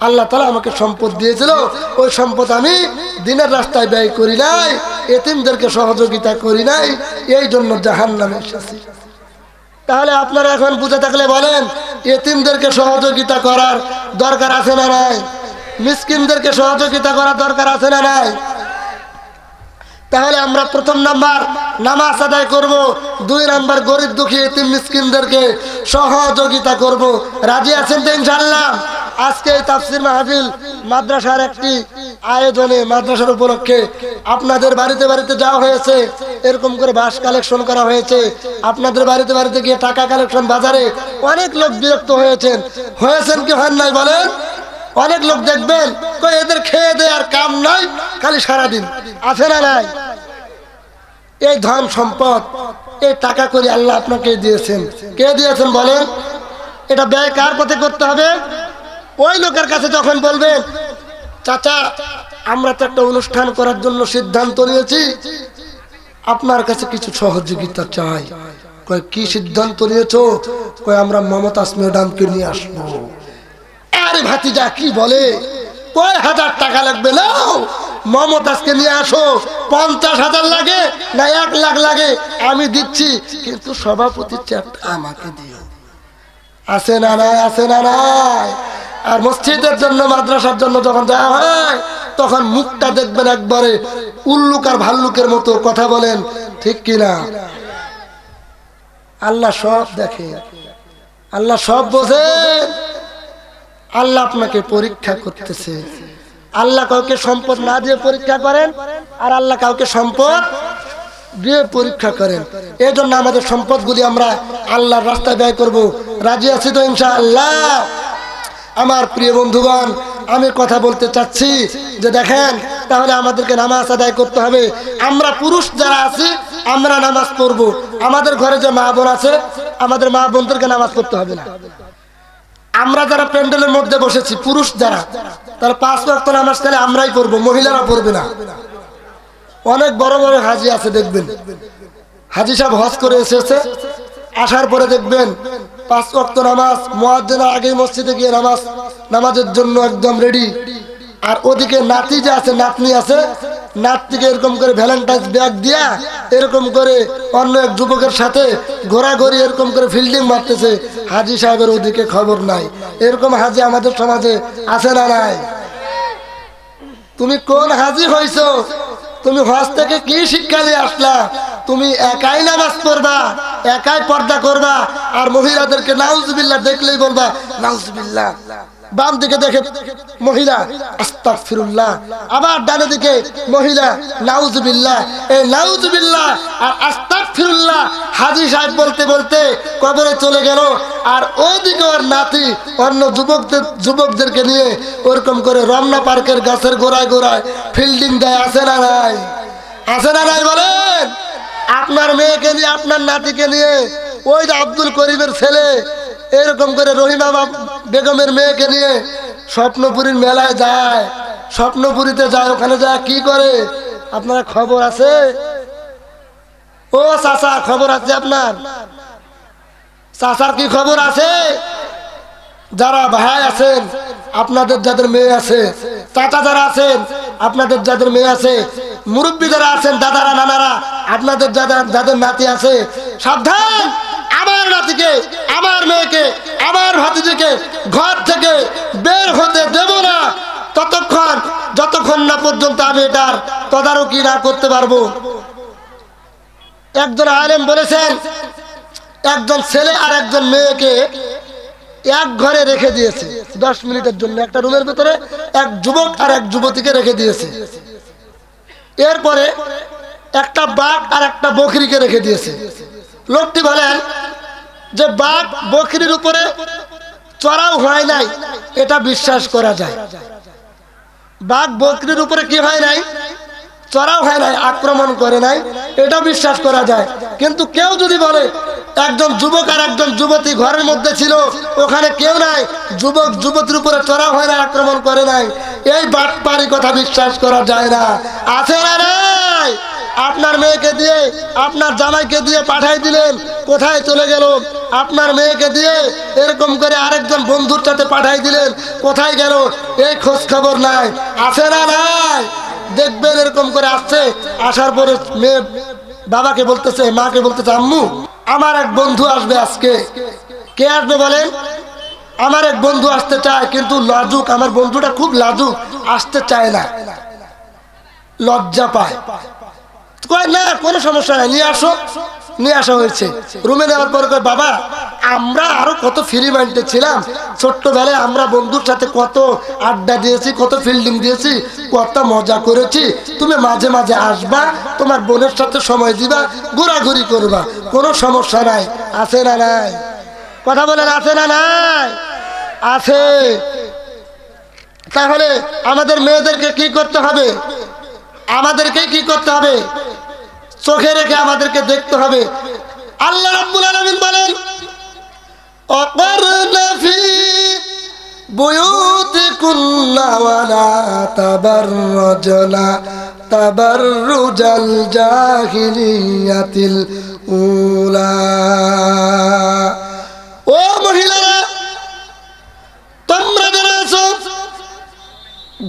আল্লাহ তাআলা আমাকে সম্পদ দিয়েছিল, ওই সম্পদ আমি দিনের রাস্তায় ব্যয় করি নাই, এতিমদেরকে সহযোগিতা করি নাই, এই জন্য জাহান্নামে এসেছি। তাহলে আপনারা এখন বুঝে থাকলে বলেন, এতিমদেরকে সহযোগিতা করার দরকার আছে না নাই? মিসকিনদেরকে সহযোগিতা করার দরকার আছে না নাই? তাহলে আমরা 1 নাম্বার নামাজ আদায় করব, 2 নাম্বার গরিব দুঃখী এতিম মিসকিনদেরকে সহযোগিতা করব। রাজি আছেন তো ইনশাআল্লাহ? আজকে এই তাফসীর মাহফিল মাদ্রাসার একটি আয়োজনে, মাদ্রাসার উপলক্ষে আপনাদের বাড়িতে বাড়িতে যাওয়া হয়েছে, এরকম করে বাস কালেকশন করা হয়েছে, আপনাদের বাড়িতে বাড়িতে গিয়ে টাকা কালেকশন, বাজারে অনেক লোক বিরক্ত হয়েছেন কি হন নাই বলেন? অনেক লোক দেখবেন কই এদের খেয়ে দেয় আর কাম নাই, খালি সারাদিন আছে না নাই? এই ধন সম্পদ, এই টাকা করে আল্লাহ আপনাকে দিয়েছেন, কে দিয়েছেন বলেন? এটা ব্যয় কার পথে করতে হবে? ওই লোকের কাছে যখন বলবেন, চাচা আমরা তো একটা অনুষ্ঠান করার জন্য সিদ্ধান্ত নিয়েছি, আপনার কাছে কিছু সহযোগিতা চাই। কয় কি সিদ্ধান্ত নিয়েছো? কয় আমরা মমতাজ ম্যাডামকে নিয়ে আসবো। আরে ভাতিজা কি বলে, কয় হাজার টাকা লাগবে? নাও মমতাজকে নিয়ে আসো। 50,000 লাগে না 1 লাখ লাগে আমি দিচ্ছি, কিন্তু সভাপতির চেয়ারটা আমাকে দিও। আছে না নাই? আছে না নাই? আর মসজিদের জন্য, মাদ্রাসার জন্য যখন যাওয়া হয়, তখন মুখটা দেখবেন একবারে উল্লুক আর ভাল্লুকের মতো। কথা বলেন ঠিক কিনা? আল্লাহ সব দেখে, আল্লাহ সব বোঝে। আল্লাহ আপনাকে পরীক্ষা করতেছে। আল্লাহ কাউকে সম্পদ না দিয়ে পরীক্ষা করেন, আর আল্লাহ কাউকে সম্পদ দিয়ে পরীক্ষা করেন। এই জন্য আমাদের সম্পদগুলি আমরা আল্লাহর রাস্তায় ব্যয় করব। রাজি আছি তো ইনশাআল্লাহ? আমার প্রিয় বন্ধুগণ, আমি কথা বলতে চাচ্ছি যে দেখেন, তাহলে আমাদেরকে নামাজ আদায় করতে হবে। আমরা পুরুষ যারা আছি আমরা নামাজ পড়বো। আমাদের ঘরে যে মা বোন আছে, আমাদের মা বোনদেরকে নামাজ পড়তে হবে না। আমরা যারা প্যান্ডেলের মধ্যে বসেছি, পুরুষ যারা, তারা 5 ওয়াক্ত নামাজ তাহলে আমরাই পড়বো, মহিলারা পড়বে না। অনেক বড় বড় হাজি আছে দেখবেন, হাজি সাহেব হজ করে এসেছে, আসার পরে দেখবেন 5 ওয়াক্ত নামাজ, মুয়াজ্জিনের আগে মসজিদে গিয়ে নামাজের জন্য একদম রেডি। আর ওদিকে নাতি যে আছে, নাতনি আছে, নাতনিকে এরকম করে ভ্যালেন্টাইন্স ব্যাগ দিয়া এরকম করে অন্য এক যুবকের সাথে ঘোরাঘুরি এরকম করে ফিল্ডিং মারতেছে। হাজি সাহেবের ওদিকে খবর নাই। এরকম হাজি আমাদের সমাজে আছে না নাই? তুমি কোন হাজি হইছো? তুমি হজ থেকে কি শিক্ষা নিয়ে আসলা? তুমি একাই নামাজ পড়বা, একাই পর্দা করবা, আর মহিলাদেরকে নাউজুবিল্লাহ দেখলেই বলবা নাউজুবিল্লাহ। বাম দিকে দেখে মহিলা আস্তাগফিরুল্লাহ, আবার ডানে দিকে মহিলা নাউজুবিল্লাহ। এই নাউজুবিল্লাহ আর আস্তাগফিরুল্লাহ হাজী সাহেব বলতে বলতে কবরে চলে গেল। আর ওদিকে ওর নাতি অন্য যুবকদেরকে নিয়ে ওরকম করে রমনা পার্কের গাছের গোড়ায় গোড়ায় ফিল্ডিং দেয়। আছে না নাই? আছে না নাই বলেন? আপনার মেয়েকে নিয়ে, আপনার নাতিকে নিয়ে, ওই যে আব্দুল করিমের ছেলে এরকম করে রহিমা বেগমের মেয়েকে নিয়ে স্বপ্নপুরীর মেলায় যায়, স্বপ্নপুরীতে যায়। ওখানে যায় কি করে আপনারা খবর আছে? ও চাচা, খবর আছে আপনার? চাচার কি খবর আছে? যারা ভাই আছেন, আপনাদের যাদের মেয়ে আছে, চাচা যারা আছেন, আপনাদের যাদের মেয়ে আছে, মুরব্বী যারা আছেন, দাদারা নানারা, আপনাদের যাদের নাতি আছে, সাবধান! আমার নাতিকে, আমার মেয়েকে, আমার ভাতিজিকে ঘর থেকে বের হতে দেব না। ততক্ষণ যতক্ষণ না পর্যন্ত আমি এটার তদারকি না করতে পারবো। একজন আলেম বলেছেন, একজন ছেলে আর একজন মেয়েকে এক ঘরে রেখে দিয়েছে 10 মিনিটের জন্য, একটা রুমের ভিতরে এক যুবক আর এক যুবতীকে রেখে দিয়েছে। এরপরে একটা বাঘ আর একটা বকরিকে রেখে দিয়েছে। লোকটি বলেন যে বাঘ বকরির উপরে চড়াও হয় নাই, এটা বিশ্বাস করা যায়। বাঘ বকরির উপরে কি হয় নাই? চড়াও হয় নাই, আক্রমণ করে নাই, এটা বিশ্বাস করা যায়। কিন্তু কেউ যদি বলে একজন যুবক আর একজন যুবতী ঘরের মধ্যে ছিল, ওখানে কেউ নাই, যুবক যুবতীর উপরে চড়াও হয় না, আক্রমণ করে নাই, এই বাটপারি কথা বিশ্বাস করা যায় না। আছে না নাই? আপনার মেয়েকে দিয়ে আপনার জামাইকে দিয়ে পাঠাই দিলেন, কোথায় চলে গেল? আপনার মেয়েকে দিয়ে এরকম করে আরেকজন বন্ধুর সাথে পাঠাই দিলেন, কোথায় গেল? এই খোঁজ খবর নাই। আছে না নাই? দেখবেন এরকম করে আসছে, আসার পরে মেয়ে বাবাকে বলতেছে, মাকে বলতেছে, আম্মু আমার এক বন্ধু আসবে আজকে। কে আসবে বলেন? আমার এক বন্ধু আসতে চায়, কিন্তু লাজুক, আমার বন্ধুটা খুব লাজুক, আসতে চায় না, লজ্জা পায়। না কোনো সমস্যা নাই, নিয়ে আসো। নিয়ে আসা হয়েছে। রুমে নেওয়ার পর বাবা আমরা আরো কত ফ্রি মাইন্ডে ছিলাম, ছোট্টবেলায় আমরা বন্ধুর সাথে কত আড্ডা দিয়েছি, কত ফিল্ডিং দিয়েছি, কত মজা করেছি, তুমি মাঝে মাঝে আসবা, তোমার বোনের সাথে সময় দিবা, ঘোরাঘুরি করবা, কোনো সমস্যা নাই। আছে না নাই? কথা বলেন, আছে না নাই? আছে। তাহলে আমাদের মেয়েদেরকে কি করতে হবে? আমাদেরকে কি করতে হবে? চোখে রেখে আমাদেরকে দেখতে হবে। আল্লাহ রাব্বুল আলামিন বলেন, অকরনা ফি বুয়ুতিকুন্না ওয়ালা তাবাররুজনা তাবাররুজাল জাহিলিয়াতিল উলা। ও মহিলারা, তোমরা যারা আছো,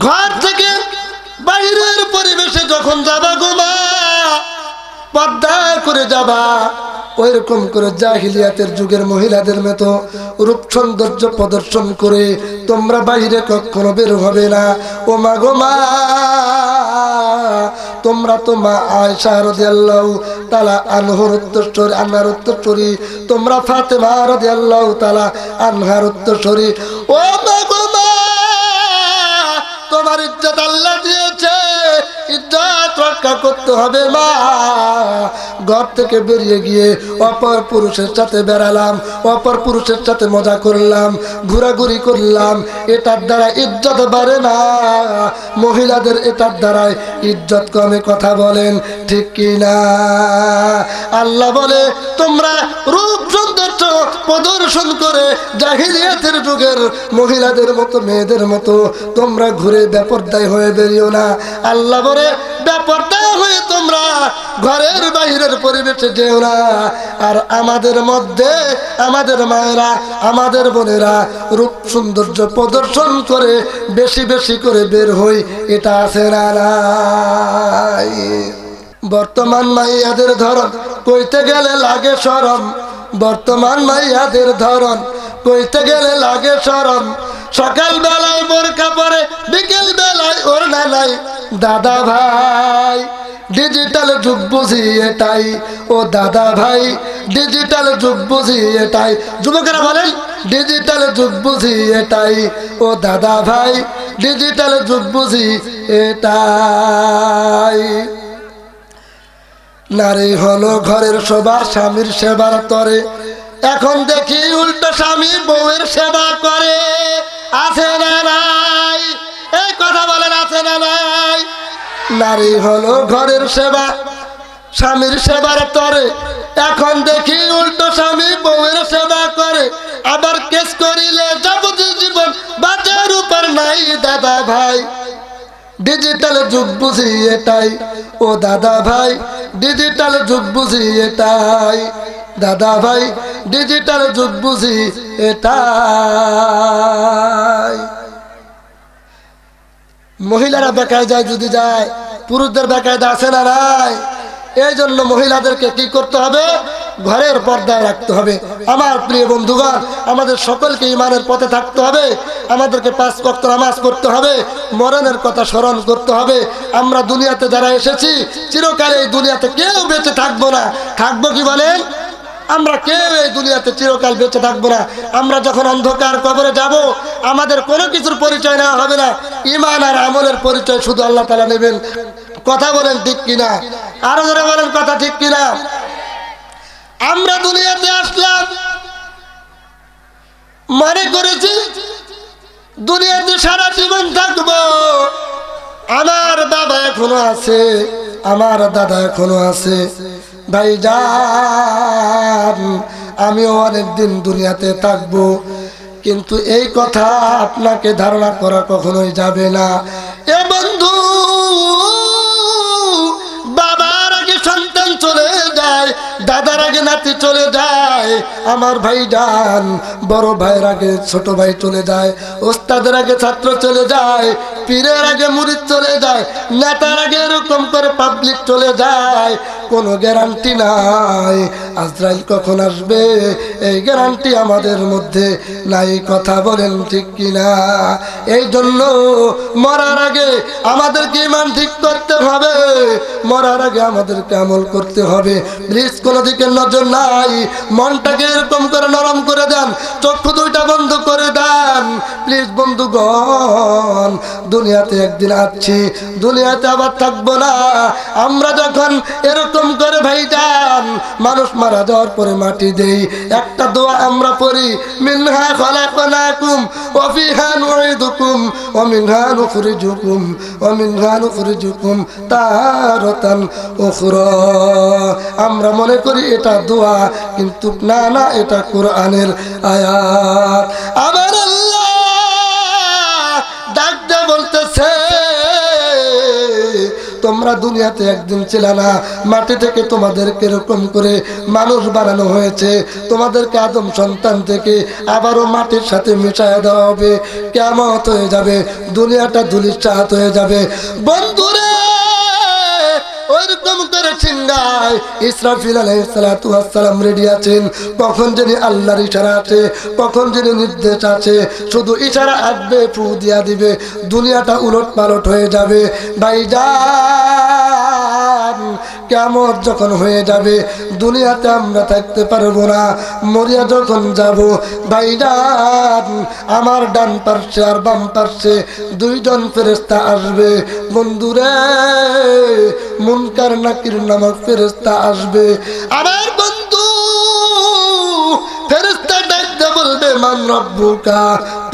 ঘর থেকে বাইরের পরিবেশে যখন যাবা গো মা, পর্দা করে যাবা। ওইরকম করে জাহিলিয়াতের যুগের মহিলাদের মতো রূপ সৌন্দর্য প্রদর্শন করে তোমরা বাইরে কখনো বের হবে না। ও মা গো মা, তোমরা তো মা আয়েশা রাদিয়াল্লাহু তাআলা আনহার উত্তরসূরি, তোমরা ফাতেমা রাদিয়াল্লাহু তাআলা আনহার উত্তরসূরি। ও মা গো মা, তোমার ইজ্জত আল্লাহ দিয়েছে, ইজ্জত রক্ষা করতে হবে মা। ঘর থেকে বেরিয়ে গিয়ে অপর পুরুষের সাথে বেড়ালাম, অপর পুরুষের সাথে মজা করলাম, ঘোরাঘুরি করলাম, এটার দ্বারা ইজ্জত বাড়ে না। মহিলাদের এটার দ্বারাই ইজ্জত কমে। কথা বলেন ঠিক কি না? আল্লাহ বলে, তোমরা রূপ সৌন্দর্য প্রদর্শন করে জাহিলিয়াতের যুগের মহিলাদের মতো, মেয়েদের মতো তোমরা ঘুরে বেপরদায় হয়ে বেরিও না। আল্লাহ বলে, বেপরদায় হয়ে তোমরা ঘরের বাইরের পরিবেশে যেও না। আর আমাদের মধ্যে আমাদের মায়েরা, আমাদের বোনেরা রূপ সৌন্দর্য প্রদর্শন করে বেশি বেশি করে বের হই, এটা আছে না নাই? বর্তমান মাইয়াদের ধরন কইতে গেলে লাগে শরম, বর্তমান মাইয়াদের ধরন কইতে গেলে লাগে শরম। সকাল বেলায় বোরকা পরে, বিকেল বেলায় ওড়না নাই। দাদা ভাই, ডিজিটাল যুগ বুঝি এটাই। ও দাদা ভাই, ডিজিটাল যুগ বুঝি এটাই। যুবকেরা বলেন, ডিজিটাল যুগ বুঝি এটাই। ও দাদা ভাই, ডিজিটাল যুগ বুঝি এটাই। নারী হলো ঘরের শোভা, স্বামীর সেবার তরে। এখন দেখি উল্টো স্বামী বউয়ের সেবা করে। আছে না নাই? এই কথা বলেন, আছে না নাই? নারী হলো ঘরের সেবা, স্বামীর সেবার তরে। এখন দেখি উল্টো স্বামী বউয়ের সেবা করে। আবার কেস করিলে যাবজ্জীবন বাঁচার উপর নাই। দাদা ভাই, ডিজিটাল যুগ বুঝি এটাই। ও দাদা ভাই, ডিজিটাল যুগ বুঝি এটাই। দাদা ভাই, ডিজিটাল যুগ বুঝি এটাই। মহিলারা বেকায় যায়, যদি যায়, পুরুষদের বেকায়দা আছে না নাই? এই জন্য মহিলাদেরকে কি করতে হবে? ঘরের পর্দায় রাখতে হবে। আমার প্রিয় বন্ধুগণ, আমাদের সকলকে ইমানের পথে থাকতে হবে। আমাদেরকে 5 ওয়াক্ত নামাজ পড়তে হবে, মরণের কথা স্মরণ করতে হবে। আমরা দুনিয়াতে যারা এসেছি চিরকাল এই দুনিয়াতে কেউ বেঁচে থাকবো না। থাকবো কি বলেন? আমরা কেউ এই দুনিয়াতে চিরকাল বেঁচে থাকবো না। আমরা যখন অন্ধকার কবরে যাব আমাদের কোনো কিছুর পরিচয় নেওয়া হবে না, ঈমান আর আমলের পরিচয় শুধু আল্লাহ তাআলা নেবেন। কথা বলেন ঠিক কিনা? আরো জোরে বলেন কথা ঠিক কিনা? আমরা দুনিয়াতে আসলাম মনে করেছি দুনিয়াতে সারা জীবন থাকবো। আমার বাবা এখনো আছে, আমার দাদা এখনো আছে। ভাইজান আমিও অনেকদিন দুনিয়াতে থাকবো, কিন্তু এই কথা আপনাকে ধারণা করা কখনোই যাবে না। এ বন্ধু, বাবার আগে সন্তান চলে যায়, দাদার আগে নাতি চলে যায়, আমার ভাইজান বড় ভাইয়ের আগে ছোট ভাই চলে যায়, ওস্তাদের আগে ছাত্র চলে যায়, পীরের আগে মুরিদ চলে যায়, নেতার আগে এরকম করে পাবলিক চলে যায়। কোনো গ্যারান্টি নাই আজরাইল কখন আসবে, এই গ্যারান্টি আমাদের মধ্যে নাই। কথা বলেন ঠিক কিনা? এই জন্য মরার আগে আমাদেরকে ঈমান ঠিক করতে হবে, মরার আগে আমাদেরকে আমল করতে হবে। প্লিজ কোনো দিকে নজর নাই, মনটাকে এরকম করে নরম করে দেন, চক্ষু দুইটা বন্ধ করে দেন। প্লিজ বন্ধুগণ, দুনিয়াতে একদিন আছি, দুনিয়াতে আবার থাকবো না। আমরা যখন এরকম করে ভাইজান মানুষ মারা যাওয়ার পরে মাটি দেই, একটা দোয়া আমরা পড়ি, মিনহা খলাকনাকুম ওয়া ফিহা নুঈদুকুম ওয়া মিনহা নুখরিজুকুম তারাতান উখরা। আমরা মনে করি এটা দোয়া, কিন্তু না না, এটা কোরআনের আয়াত। আমার আল্লাহ ডাক দিয়ে বলতেছে, তোমরা দুনিয়াতে একদিন ছিলে না, মাটি থেকে তোমাদেরকে এরকম করে মানুষ বানানো হয়েছে, তোমাদেরকে আদম সন্তান থেকে আবারও মাটির সাথে মিশায় দেওয়া হবে, কিয়ামত হয়ে যাবে, দুনিয়াটা ধূলিসাৎ হয়ে যাবে। বন্ধুরে ওইরকম করে চিন্তায় ইসরাফিল আলাইহিস সালাতু ওয়াস সালাম রেডি আছেন, কখন যিনি আল্লাহর ইশারা আছে, কখন যিনি নির্দেশ আছে, শুধু ইশারা আসবে, ফু দিয়া দিবে, দুনিয়াটা উলট পালট হয়ে যাবে। ভাইজান কিয়ামত যখন হয়ে যাবে, দুনিয়াতে আমরা থাকতে পারবো না, মরিয়া যখন যাব, ভাইজান আমার ডান পার্শ্বে আর বাম পার্শ্বে দুইজন ফেরেশতা আসবে। বন্ধুরে মুনকার নাকির নামক ফেরেশতা আসবে। আমার বন্ধু ফেরেশতা ডাকতে বলবে, মান রব্বুকা,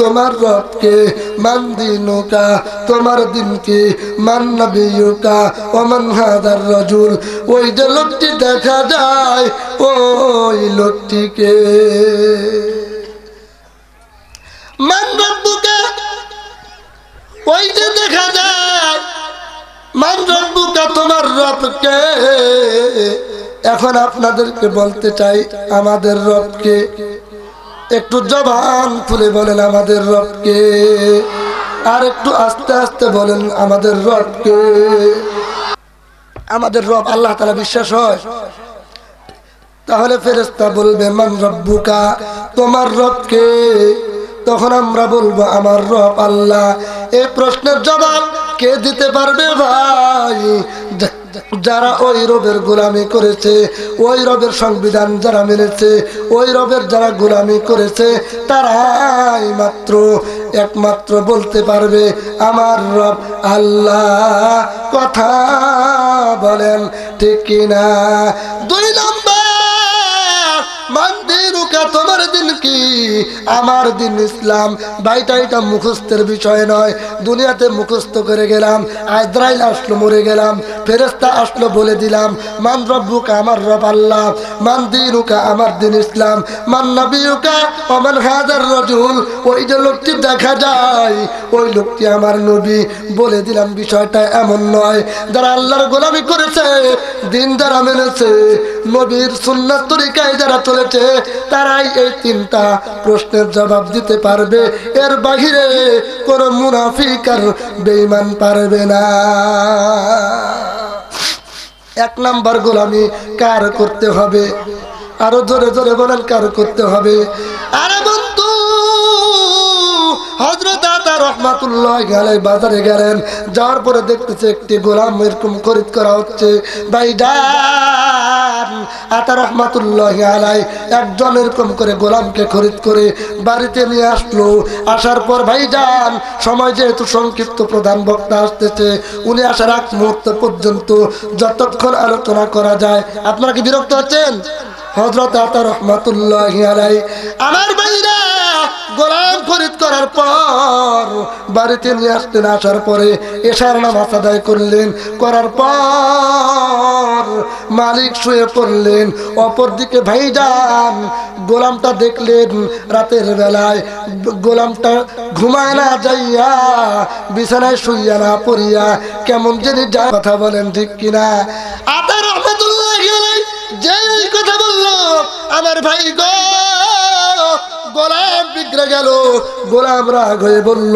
তোমার রবকে, মান দিনুকা, তোমার দিনকে, মান নবিয়ুকা, ওয়া মান হাদার রাজুল, ওই যে লোকটি দেখা যায় ওই লোকটিকে। মান রব্বুকা, ওই যে দেখা যায়, মান রব্বুকা, তোমার রবকে। এখন আপনাদেরকে বলতে চাই আমাদের রবকে, একটু জবান খুলে বলেন আমাদের রবকে, আর একটু আস্তে আস্তে বলেন আমাদের রবকে। আমাদের রব আল্লাহ তাআলা বিশ্বাস হয়? তাহলে ফেরেশতা বলবে, মান রব্বুকা, তোমার রবকে। তখন আমরা বলবো আমার রব আল্লাহ। এই প্রশ্নের জবাব কে দিতে পারবে ভাই? যারা ওই রবের গোলামি করেছে, ওই রবের সংবিধান যারা মেনেছে, ওই রবের যারা গোলামি করেছে, তারাই মাত্র একমাত্র বলতে পারবে আমার রব আল্লাহ। কথা বলেন ঠিক কিনা? 2 নম্বর, মান দিনুকা, তোমার দিন কি? আমার দিন ইসলাম। ভাইটা এটা মুখস্থের বিষয় নয়, দুনিয়াতে মুখস্থ করে গেলাম, আজরাইল আসলো মরে গেলাম, ফেরেশতা আসলো বলে দিলাম। মান রব্বুকা, আমার রব আল্লাহ। মান দিনুকা, আমার দিন ইসলাম। মান নবিয়ুকা ওয়া মান হাদার রাজুল, ওই যে লোকটি দেখা যায় ওই লোকটি আমার নবী। বলে দিলাম বিষয়টা এমন নয়, যারা আল্লাহর গোলামি করেছে, দিন যারা মেনেছে, নবীর সুন্নাত তরিকায় যারা চলেছে, তারাই এই 3টা প্রশ্নের জবাব দিতে পারবে। এর বাহিরে কোন মুনাফিক আর বেঈমান পারবে না। 1 নাম্বার গোলামি কার করতে হবে? আরো জোরে জোরে বলেন, কার করতে হবে? আরে বন্ধু, হযরত আতা রাহমাতুল্লাহি আলাইহি বাজারে গেলেন, যাওয়ার পরে দেখতেছে একটি গোলাম এরকম খরিদ করা হচ্ছে। ভাইজান আতা রাহমাতুল্লাহি আলাইহি একজন এরকম করে গোলামকে খরিদ করে বাড়িতে নিয়ে আসলো। আসার পর ভাইজান সময় যেহেতু সংক্ষিপ্ত, প্রধান বক্তা আসতেছে, উনি আসার আগ মুহূর্ত পর্যন্ত যতক্ষণ আলোচনা করা যায়। আপনারা কি বিরক্ত হচ্ছেন? হযরত আতা রাহমাতুল্লাহি আলাইহি আমার ভাইরা গোলাম খরিদ করার পর বাড়িতে নিয়ে আসলেন। আসার পরে এশার নামাজ আদায় করলেন, করার পর মালিক শুয়ে পড়লেন। অপরদিকে ভাইজান গোলামটা দেখলেন রাতের বেলায় গোলামটা ঘুমায় না যাইয়া বিছানায় শুইয়া না পড়িয়া কেমন জানি যায়। কথা বলেন ঠিক কিনা? আতা রাহমাতুল্লাহি আলাইহি যেই কথা বললো আমার ভাই গো গোলাম বিগড়ে গেল। গোলাম রাগ হয়ে বলল,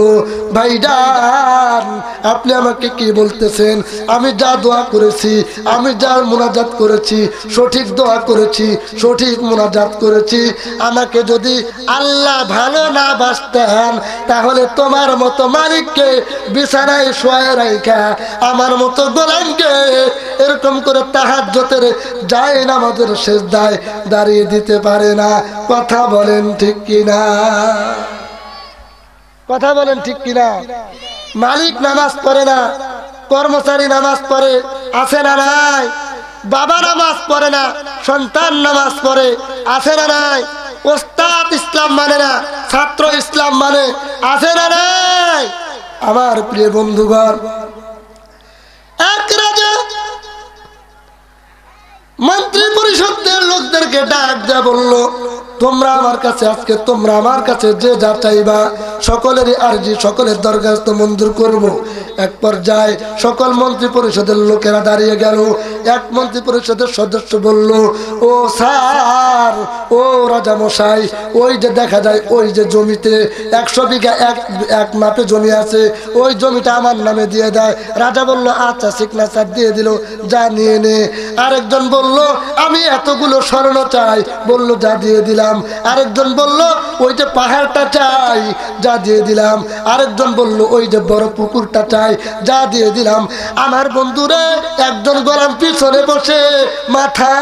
ভাইজান আপনি আমাকে কি বলতেছেন? আমি যা দোয়া করেছি, আমি যা মুনাজাত করেছি, সঠিক দোয়া করেছি, সঠিক মুনাজাত করেছি। আমাকে যদি আল্লাহ ভালো না বাসতেন তাহলে তোমার মতো মালিককে বিছানায় শোয়ায় রাখা আমার মতো গোলামকে এরকম করে তাহাজ্জুদের যায় নামাজের সিজদায় দাঁড়িয়ে দিতে পারে না। কথা বলেন ঠিক কিনা? কথা বলেন ঠিক কিনা? মালিক নামাজ পড়ে না, কর্মচারী নামাজ পড়ে, আছে না নাই? বাবা নামাজ পড়ে না, সন্তান নামাজ পড়ে, আছে না নাই? ওস্তাদ ইসলাম মানে না, ছাত্র ইসলাম মানে, আছে না নাই? আমার প্রিয় বন্ধুগণ, এক রাজা মন্ত্রী পরিষদের লোকদেরকে ডাক দেয়া বলল, তোমরা আমার কাছে আজকে তোমরা আমার কাছে যে যা চাইবা সকলেরই আরজি, সকলের দরখাস্ত মঞ্জুর করব। এক পর্যায়ে সকল মন্ত্রী পরিষদের লোকেরা দাঁড়িয়ে গেল। এক মন্ত্রী পরিষদের সদস্য বলল, ও স্যার, ও রাজা মশাই, ওই যে দেখা যায় ওই যে জমিতে 100 বিঘা এক মাপে জমি আছে, ওই জমিটা আমার নামে দিয়ে দেয়। রাজা বলল, আচ্ছা সিগনেচার দিয়ে দিল, যা নিয়ে নে। আরেকজন বলল, আমি এতগুলো স্বর্ণ চাই, বলল যা দিয়ে দিলাম। আরেকজন বলল, ওই যে পাহাড়টা চাই, যা দিয়ে দিলাম। আরেকজন বলল, ওই যে বড় পুকুরটা চাই, যা দিয়ে দিলাম। আমার বন্ধুরে একজন গোলাম পিছনে বসে মাথা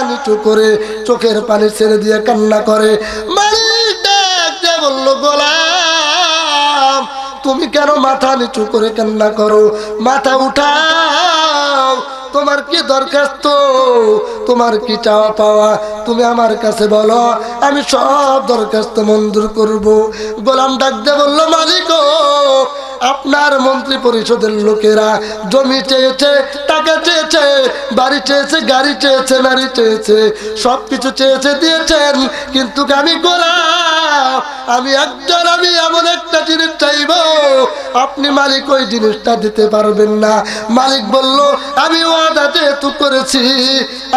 নিচু করে চোখের পানি ছেড়ে দিয়ে কান্না করে। মালিক ডাক দিয়ে বলল, গোলাম তুমি কেন মাথা নিচু করে কান্না করো? মাথা উঠাও, তোমার কি দরখাস্ত, তোমার কি চাওয়া পাওয়া তুমি আমার কাছে বলো, আমি সব দরখাস্ত মঞ্জুর করব। গোলাম ডাক দিয়ে বলল, মালিক আপনার মন্ত্রী পরিষদের লোকেরা জমি চেয়েছে, টাকা চেয়েছে, বাড়ি চেয়েছে, গাড়ি চেয়েছে, নারী চেয়েছে, সবকিছু চেয়েছে, দিয়েছেন, কিন্তু আমি গোলাম, আমি একজন, আমি এমন একটা জিনিস চাইব, আপনি মালিক ওই জিনিসটা দিতে পারবেন না। মালিক বলল, আমি ওয়াদা যেহেতু করেছি,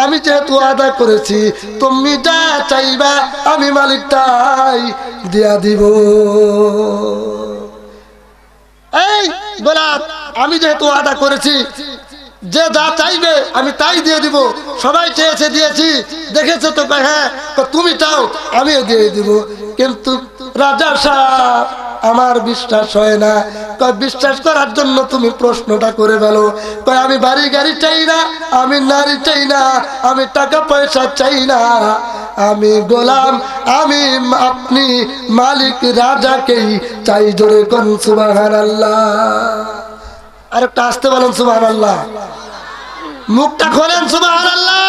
আমি যেহেতু ওয়াদা করেছি, তুমি যা চাইবা আমি মালিক তাই দিয়া দিব। এই গোলাম, আমি যেহেতু ওয়াদা করেছি, যে যা চাইবে আমি তাই দিয়ে দিব। সবাই চেয়েছে, দিয়েছি, দেখেছো তো? হ্যাঁ, তুমি চাও আমিও দিয়ে দিব। কিন্তু রাজা সাহেব আমার বিশ্বাস হয় না। বিশ্বাস করার জন্য তুমি প্রশ্নটা করে ফেলো। আমি বাড়ি গাড়ি চাই না, আমি নারী চাই না, আমি টাকা পয়সা চাই না, আমি গোলাম, আমি আপনি মালিক রাজাকেই চাই। জোরে কোন সুবহানাল্লাহ। আরেকটা আসতে বলেন সুবহানাল্লাহ। মুখটা খোলেন সুবহানাল্লাহ।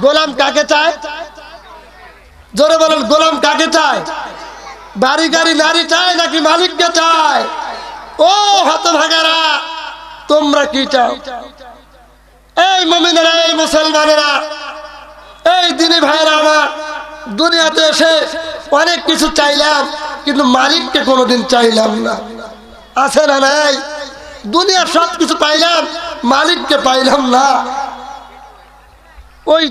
গোলাম কাকে চায়? জোরে বলেন, গোলাম কাকে চায়? বাড়ি গাড়ি নারী চায় নাকি মালিককে চায়? ও হতভাগারা, তোমরা কি চাও? এই মুমিনেরা, এই মুসলমানেরা, এই দিনী ভাইরা আমার, দুনিয়াতে এসে অনেক কিছু চাইলাম কিন্তু মালিককে কোনোদিন চাইলাম না, আছে না নাই? দুনিয়ার সব কিছু পাইলাম, মালিককে পাইলাম না। ওই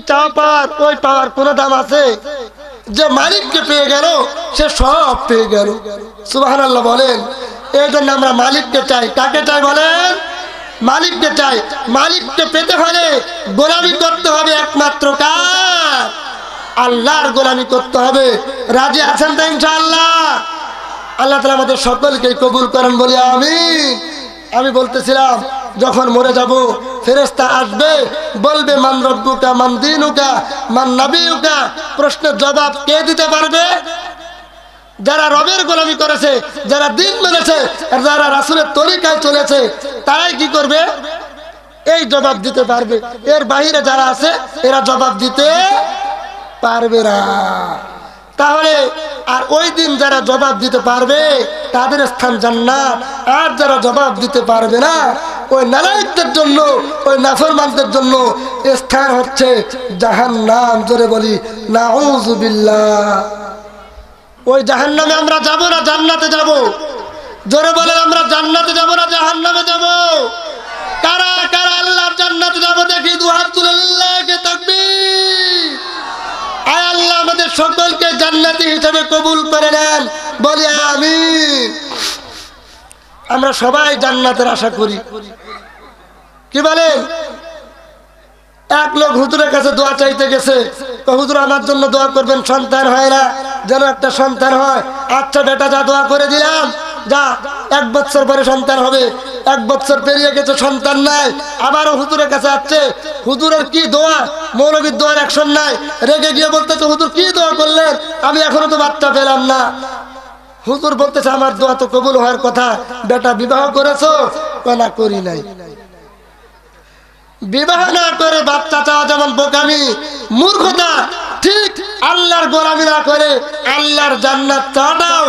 পাওয়ার কোনো দাম আছে? যে মালিককে পেয়ে গেল সে সব পেয়ে গেল। সুবহানাল্লাহ বলেন। এই জন্য আমরা মালিককে চাই। কাকে চাই বলেন? মালিককে চাই। মালিককে পেতে হলে গোলামি করতে হবে একমাত্র কার? আল্লাহর গোলামি করতে হবে। রাজি আছেন তো ইনশাআল্লাহ? আল্লাহ তাআলা আমাদের সকলকে কবুল করেন, বলি আমিন। আমি বলতেছিলাম যখন মরে যাব ফেরেশতা আসবে, বলবে মান রব্বুকা মান দীনুকা মান নবিয়ুকা। প্রশ্নের জবাব কে দিতে পারবে? যারা রবের গোলামি করেছে, যারা দিন মেনেছে, যারা রাসূলের তরিকায় চলেছে, তারাই কি করবে? এই জবাব দিতে পারবে। এর বাইরে যারা আছে এরা জবাব দিতে পারবে না। তাহলে আর ওই দিন যারা জবাব দিতে পারবে তাদের স্থান জান্নাত, আর যারা জবাব দিতে পারবে না ওই নালায়েকদের জন্য, ওই নাফরমানদের জন্য স্থান হচ্ছে জাহান্নাম। জোরে বলি নাউযুবিল্লাহ। ওই জাহান্নামে আমরা যাব না জান্নাতে যাব? জোরে বলেন, আমরা জান্নাতে যাব না জাহান্নামে যাব? কারা কারা আল্লাহর জান্নাতে যাব দেখি দুহাত তুলে লিল্লাহি তাকবীর। আয় আল্লাহ আমাদের সকলকে জান্নাতি হিসেবে কবুল করে নেন, বলি আমিন। আমরা সবাই জান্নাতের আশা করি, কি বলেন? এক লোক হুজুরের কাছে দোয়া চাইতে গেছে, তো হুজুর আমার জন্য দোয়া করবেন, সন্তান হয় না, যেন একটা সন্তান হয়। আচ্ছা বেটা যা, দোয়া করে দিলাম, যা 1 বছর পরে সন্তান হবে। 1 বছর পেরিয়ে গেছে, সন্তান নাই। আবারও হুজুরের কাছে আসছে, হুজুরের কি দোয়া, মৌলবীর দোয়ার অ্যাকশন নাই। রেগে গিয়ে বলতেছে হুজুর কি দোয়া করলেন, আমি এখনো তো বাচ্চা পেলাম না। হুজুর বলতেছে আমার দোয়া তো কবুল হওয়ার কথা, বেটা বিবাহ করেছো? না করি নাই। বিবাহ না করে বাচ্চা চাওয়া যেমন বোকামি, মূর্খতা, ঠিক আল্লাহর গোলামি না করে আল্লাহর জান্নাত চাওয়াটাও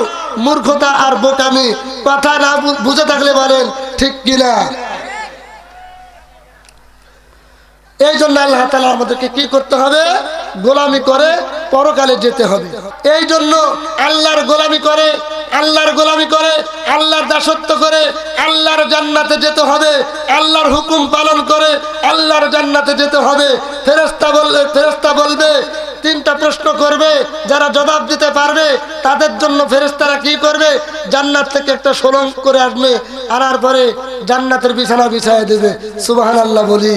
মূর্খতা আর বোকামি। কথা না বুঝে থাকলে বলেন ঠিক কিনা? এই জন্য আল্লাহ তাআলা আমাদেরকে কি করতে হবে? গোলামি করে পরকালে যেতে হবে। এই জন্য আল্লাহর গোলামি করে, আল্লাহর গোলামি করে, আল্লাহর দাসত্ব করে আল্লাহর জান্নাতে যেতে হবে। আল্লাহর হুকুম পালন করে আল্লাহর জান্নাতে যেতে হবে। ফেরেশতা বলবে 3টা প্রশ্ন করবে, যারা জবাব দিতে পারবে তাদের জন্য ফেরেশতারা কি করবে? জান্নাত থেকে একটা সোলং করে আসবে, আনার পরে জান্নাতের বিছানা বিছায় দেবে। সুবহানাল্লাহ বলি।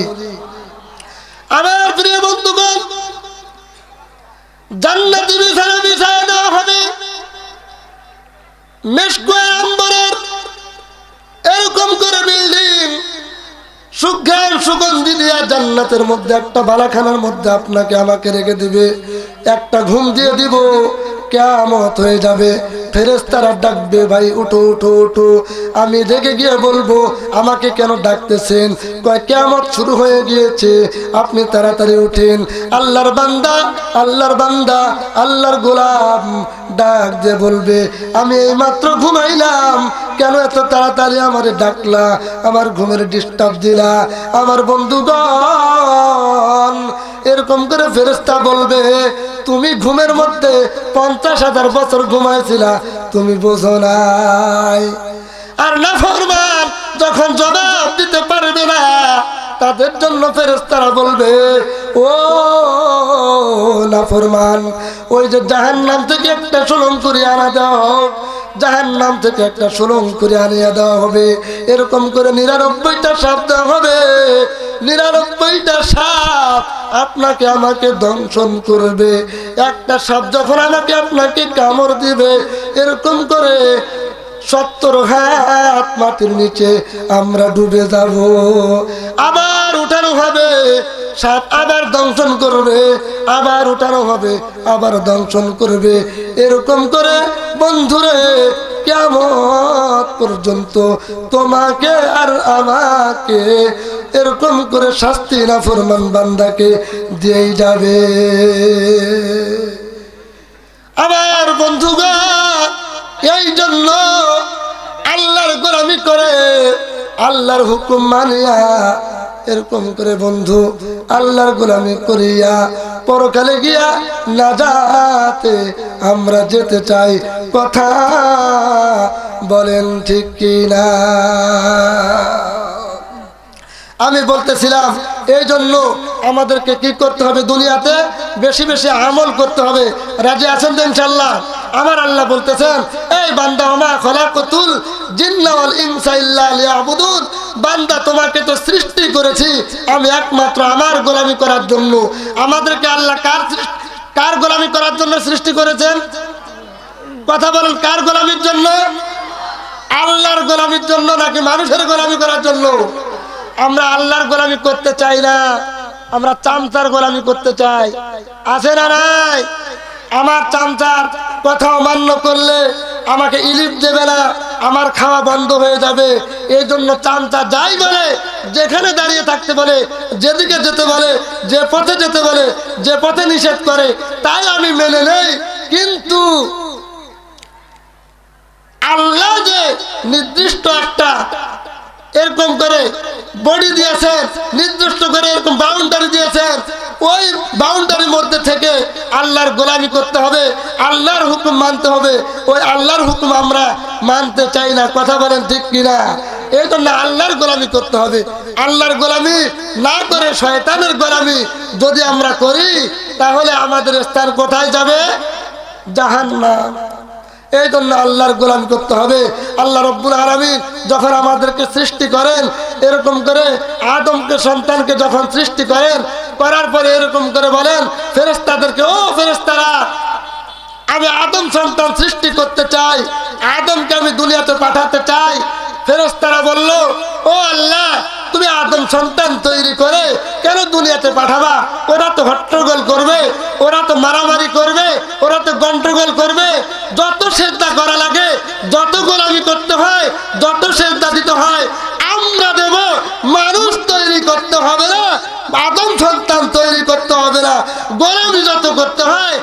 আমার প্রিয় বন্ধুগণ, জান্নাতি বিছানা বিছায় দেওয়া হবে মেশক আম্বরের এরকম করে বিল্ডিং, সুঘ্রাণ সুগন্ধি দিয়া জান্নাতের মধ্যে একটা বালাখানার মধ্যে আপনাকে আমাকে রেখে দিবে। একটা ঘুম দিয়ে দিব, কিয়ামত হয়ে যাবে। ফেরেশতারা ডাকবে, ভাই উঠো উঠো উঠো। আমি রেগে গিয়ে বলবো আমাকে কেন ডাকতেছেন? কয় কিয়ামত শুরু হয়ে গিয়েছে, আপনি তাড়াতাড়ি উঠেন। আল্লাহর বান্দা, আল্লাহর বান্দা, আল্লাহর গোলাম ডাক দিয়ে বলবে আমি এইমাত্র ঘুমাইলাম, কেন এত তাড়াতাড়ি আমারে ডাকলা, আমার ঘুমের ডিস্টার্ব দিলা? আমার বন্ধুগণ, এরকম করে ফেরেশতা বলবে তুমি ঘুমের মধ্যে 50,000 বছর ঘুমাইছিলা, তুমি বোঝো নাই। আর নাফরমান যখন জবাব দিতে পারবে না তাদের জন্য ফেরেশতারা বলবে ও নাফরমান, ওই যে জাহান্নাম থেকে একটা সুলং করে আনা দাও, জাহান্নাম থেকে একটা সুলং করে আনিয়ে দেওয়া হবে। এরকম করে 99টা সাপ দেওয়া হবে। 99টা সাপ আপনাকে আমাকে দংশন করবে। একটা সাপ যখন আমাকে আপনাকে কামড় দিবে, এরকম করে 70 হাত মাটির নিচে আমরা ডুবে যাব। আবার উঠানো হবে, সাপ আবার দংশন করবে, আবার উঠানো হবে, আবার দংশন করবে। এরকম করে বন্ধুরে কিয়ামত পর্যন্ত তোমাকে আর আমাকে এরকম করে শাস্তি নাফরমান বান্দাকে দিয়েই যাবে। আবার বন্ধুগণ, এই জন্য আল্লাহর গোলামি করে আল্লাহর হুকুম মানিয়া এরকম করে বন্ধু আল্লাহর গোলামি করিয়া পরকালে গিয়া নাজাতে আমরা যেতে চাই। কথা বলেন ঠিক কিনা? আমি বলতেছিলাম এই জন্য আমাদেরকে কি করতে হবে? দুনিয়াতে বেশি বেশি আমল করতে হবে। রাজি আছেন তো ইনশাআল্লাহ? আমার আল্লাহ বলতেছেন এই বান্দা ওমা খলাকতুল জিন্না ওয়াল ইনসা ইল্লা লিয়াবুদুন, বান্দা তোমাকে তো সৃষ্টি করেছি আমি একমাত্র আমার গোলামি করার জন্য। আমাদেরকে আল্লাহ কার গোলামি করার জন্য সৃষ্টি করেছেন? কথা বলেন, কার গোলামির জন্য? আল্লাহর গোলামির জন্য নাকি মানুষের গোলামি করার জন্য? আমরা আল্লাহর গোলামি করতে চাই না, আমরা চামচার গোলামি করতে চাই। আছে না নাই? আমার চামচার কথা অমান্য করলে আমাকে ইলিশ দেবে না, আমার খাওয়া বন্ধ হয়ে যাবে। এই জন্য চামচা যাই বলে, যেখানে দাঁড়িয়ে থাকতে বলে, যেদিকে যেতে বলে, যে পথে যেতে বলে, যে পথে নিষেধ করে, তাই আমি মেনে নেই। কিন্তু আল্লাহ যে নির্দিষ্ট একটা এরকম করে বডি দিয়েছেন, নির্দিষ্ট করে এরকম বাউন্ডারি দিয়েছেন, ওই বাউন্ডারির মধ্যে থেকে আল্লাহর গোলামি করতে হবে, আল্লাহর হুকুম মানতে হবে। ওই আল্লাহর হুকুম আমরা মানতে চাই না। কথা বলেন ঠিক কিনা? এই জন্য আল্লাহর গোলামি করতে হবে। আল্লাহর গোলামি না করে শয়তানের গোলামি যদি আমরা করি, তাহলে আমাদের স্থান কোথায় যাবে? জাহান্নাম। এই জন্য আল্লাহর গোলামি করতে হবে। আল্লাহ রব্বুল আলামিন যখন আমাদেরকে সৃষ্টি করেন, এরকম করে আদমকে সন্তানকে যখন সৃষ্টি করেন, করার পরে এরকম করে বলেন ফেরেশতাদেরকে, ও ফেরেশতারা, আমি আদম সন্তান সৃষ্টি করতে চাই, আদমকে আমি দুনিয়াতে পাঠাতে চাই। ফেরেশতারা বলল, ও আল্লাহ, তুমি আদম সন্তান তৈরি করে কেন দুনিয়াতে পাঠাবা? ওরা তো হট্টগোল করবে, ওরা তো মারামারি করবে, ওরা তো গন্ডগোল করবে। যত সেজদা করা লাগে, যত গোলামি করতে হয়, যত সেজদা দিতে হয় আমরা দেব। মানুষ তৈরি করতে হবে না, আদম সন্তান তৈরি করতে হবে না। গোলামি যত করতে হয়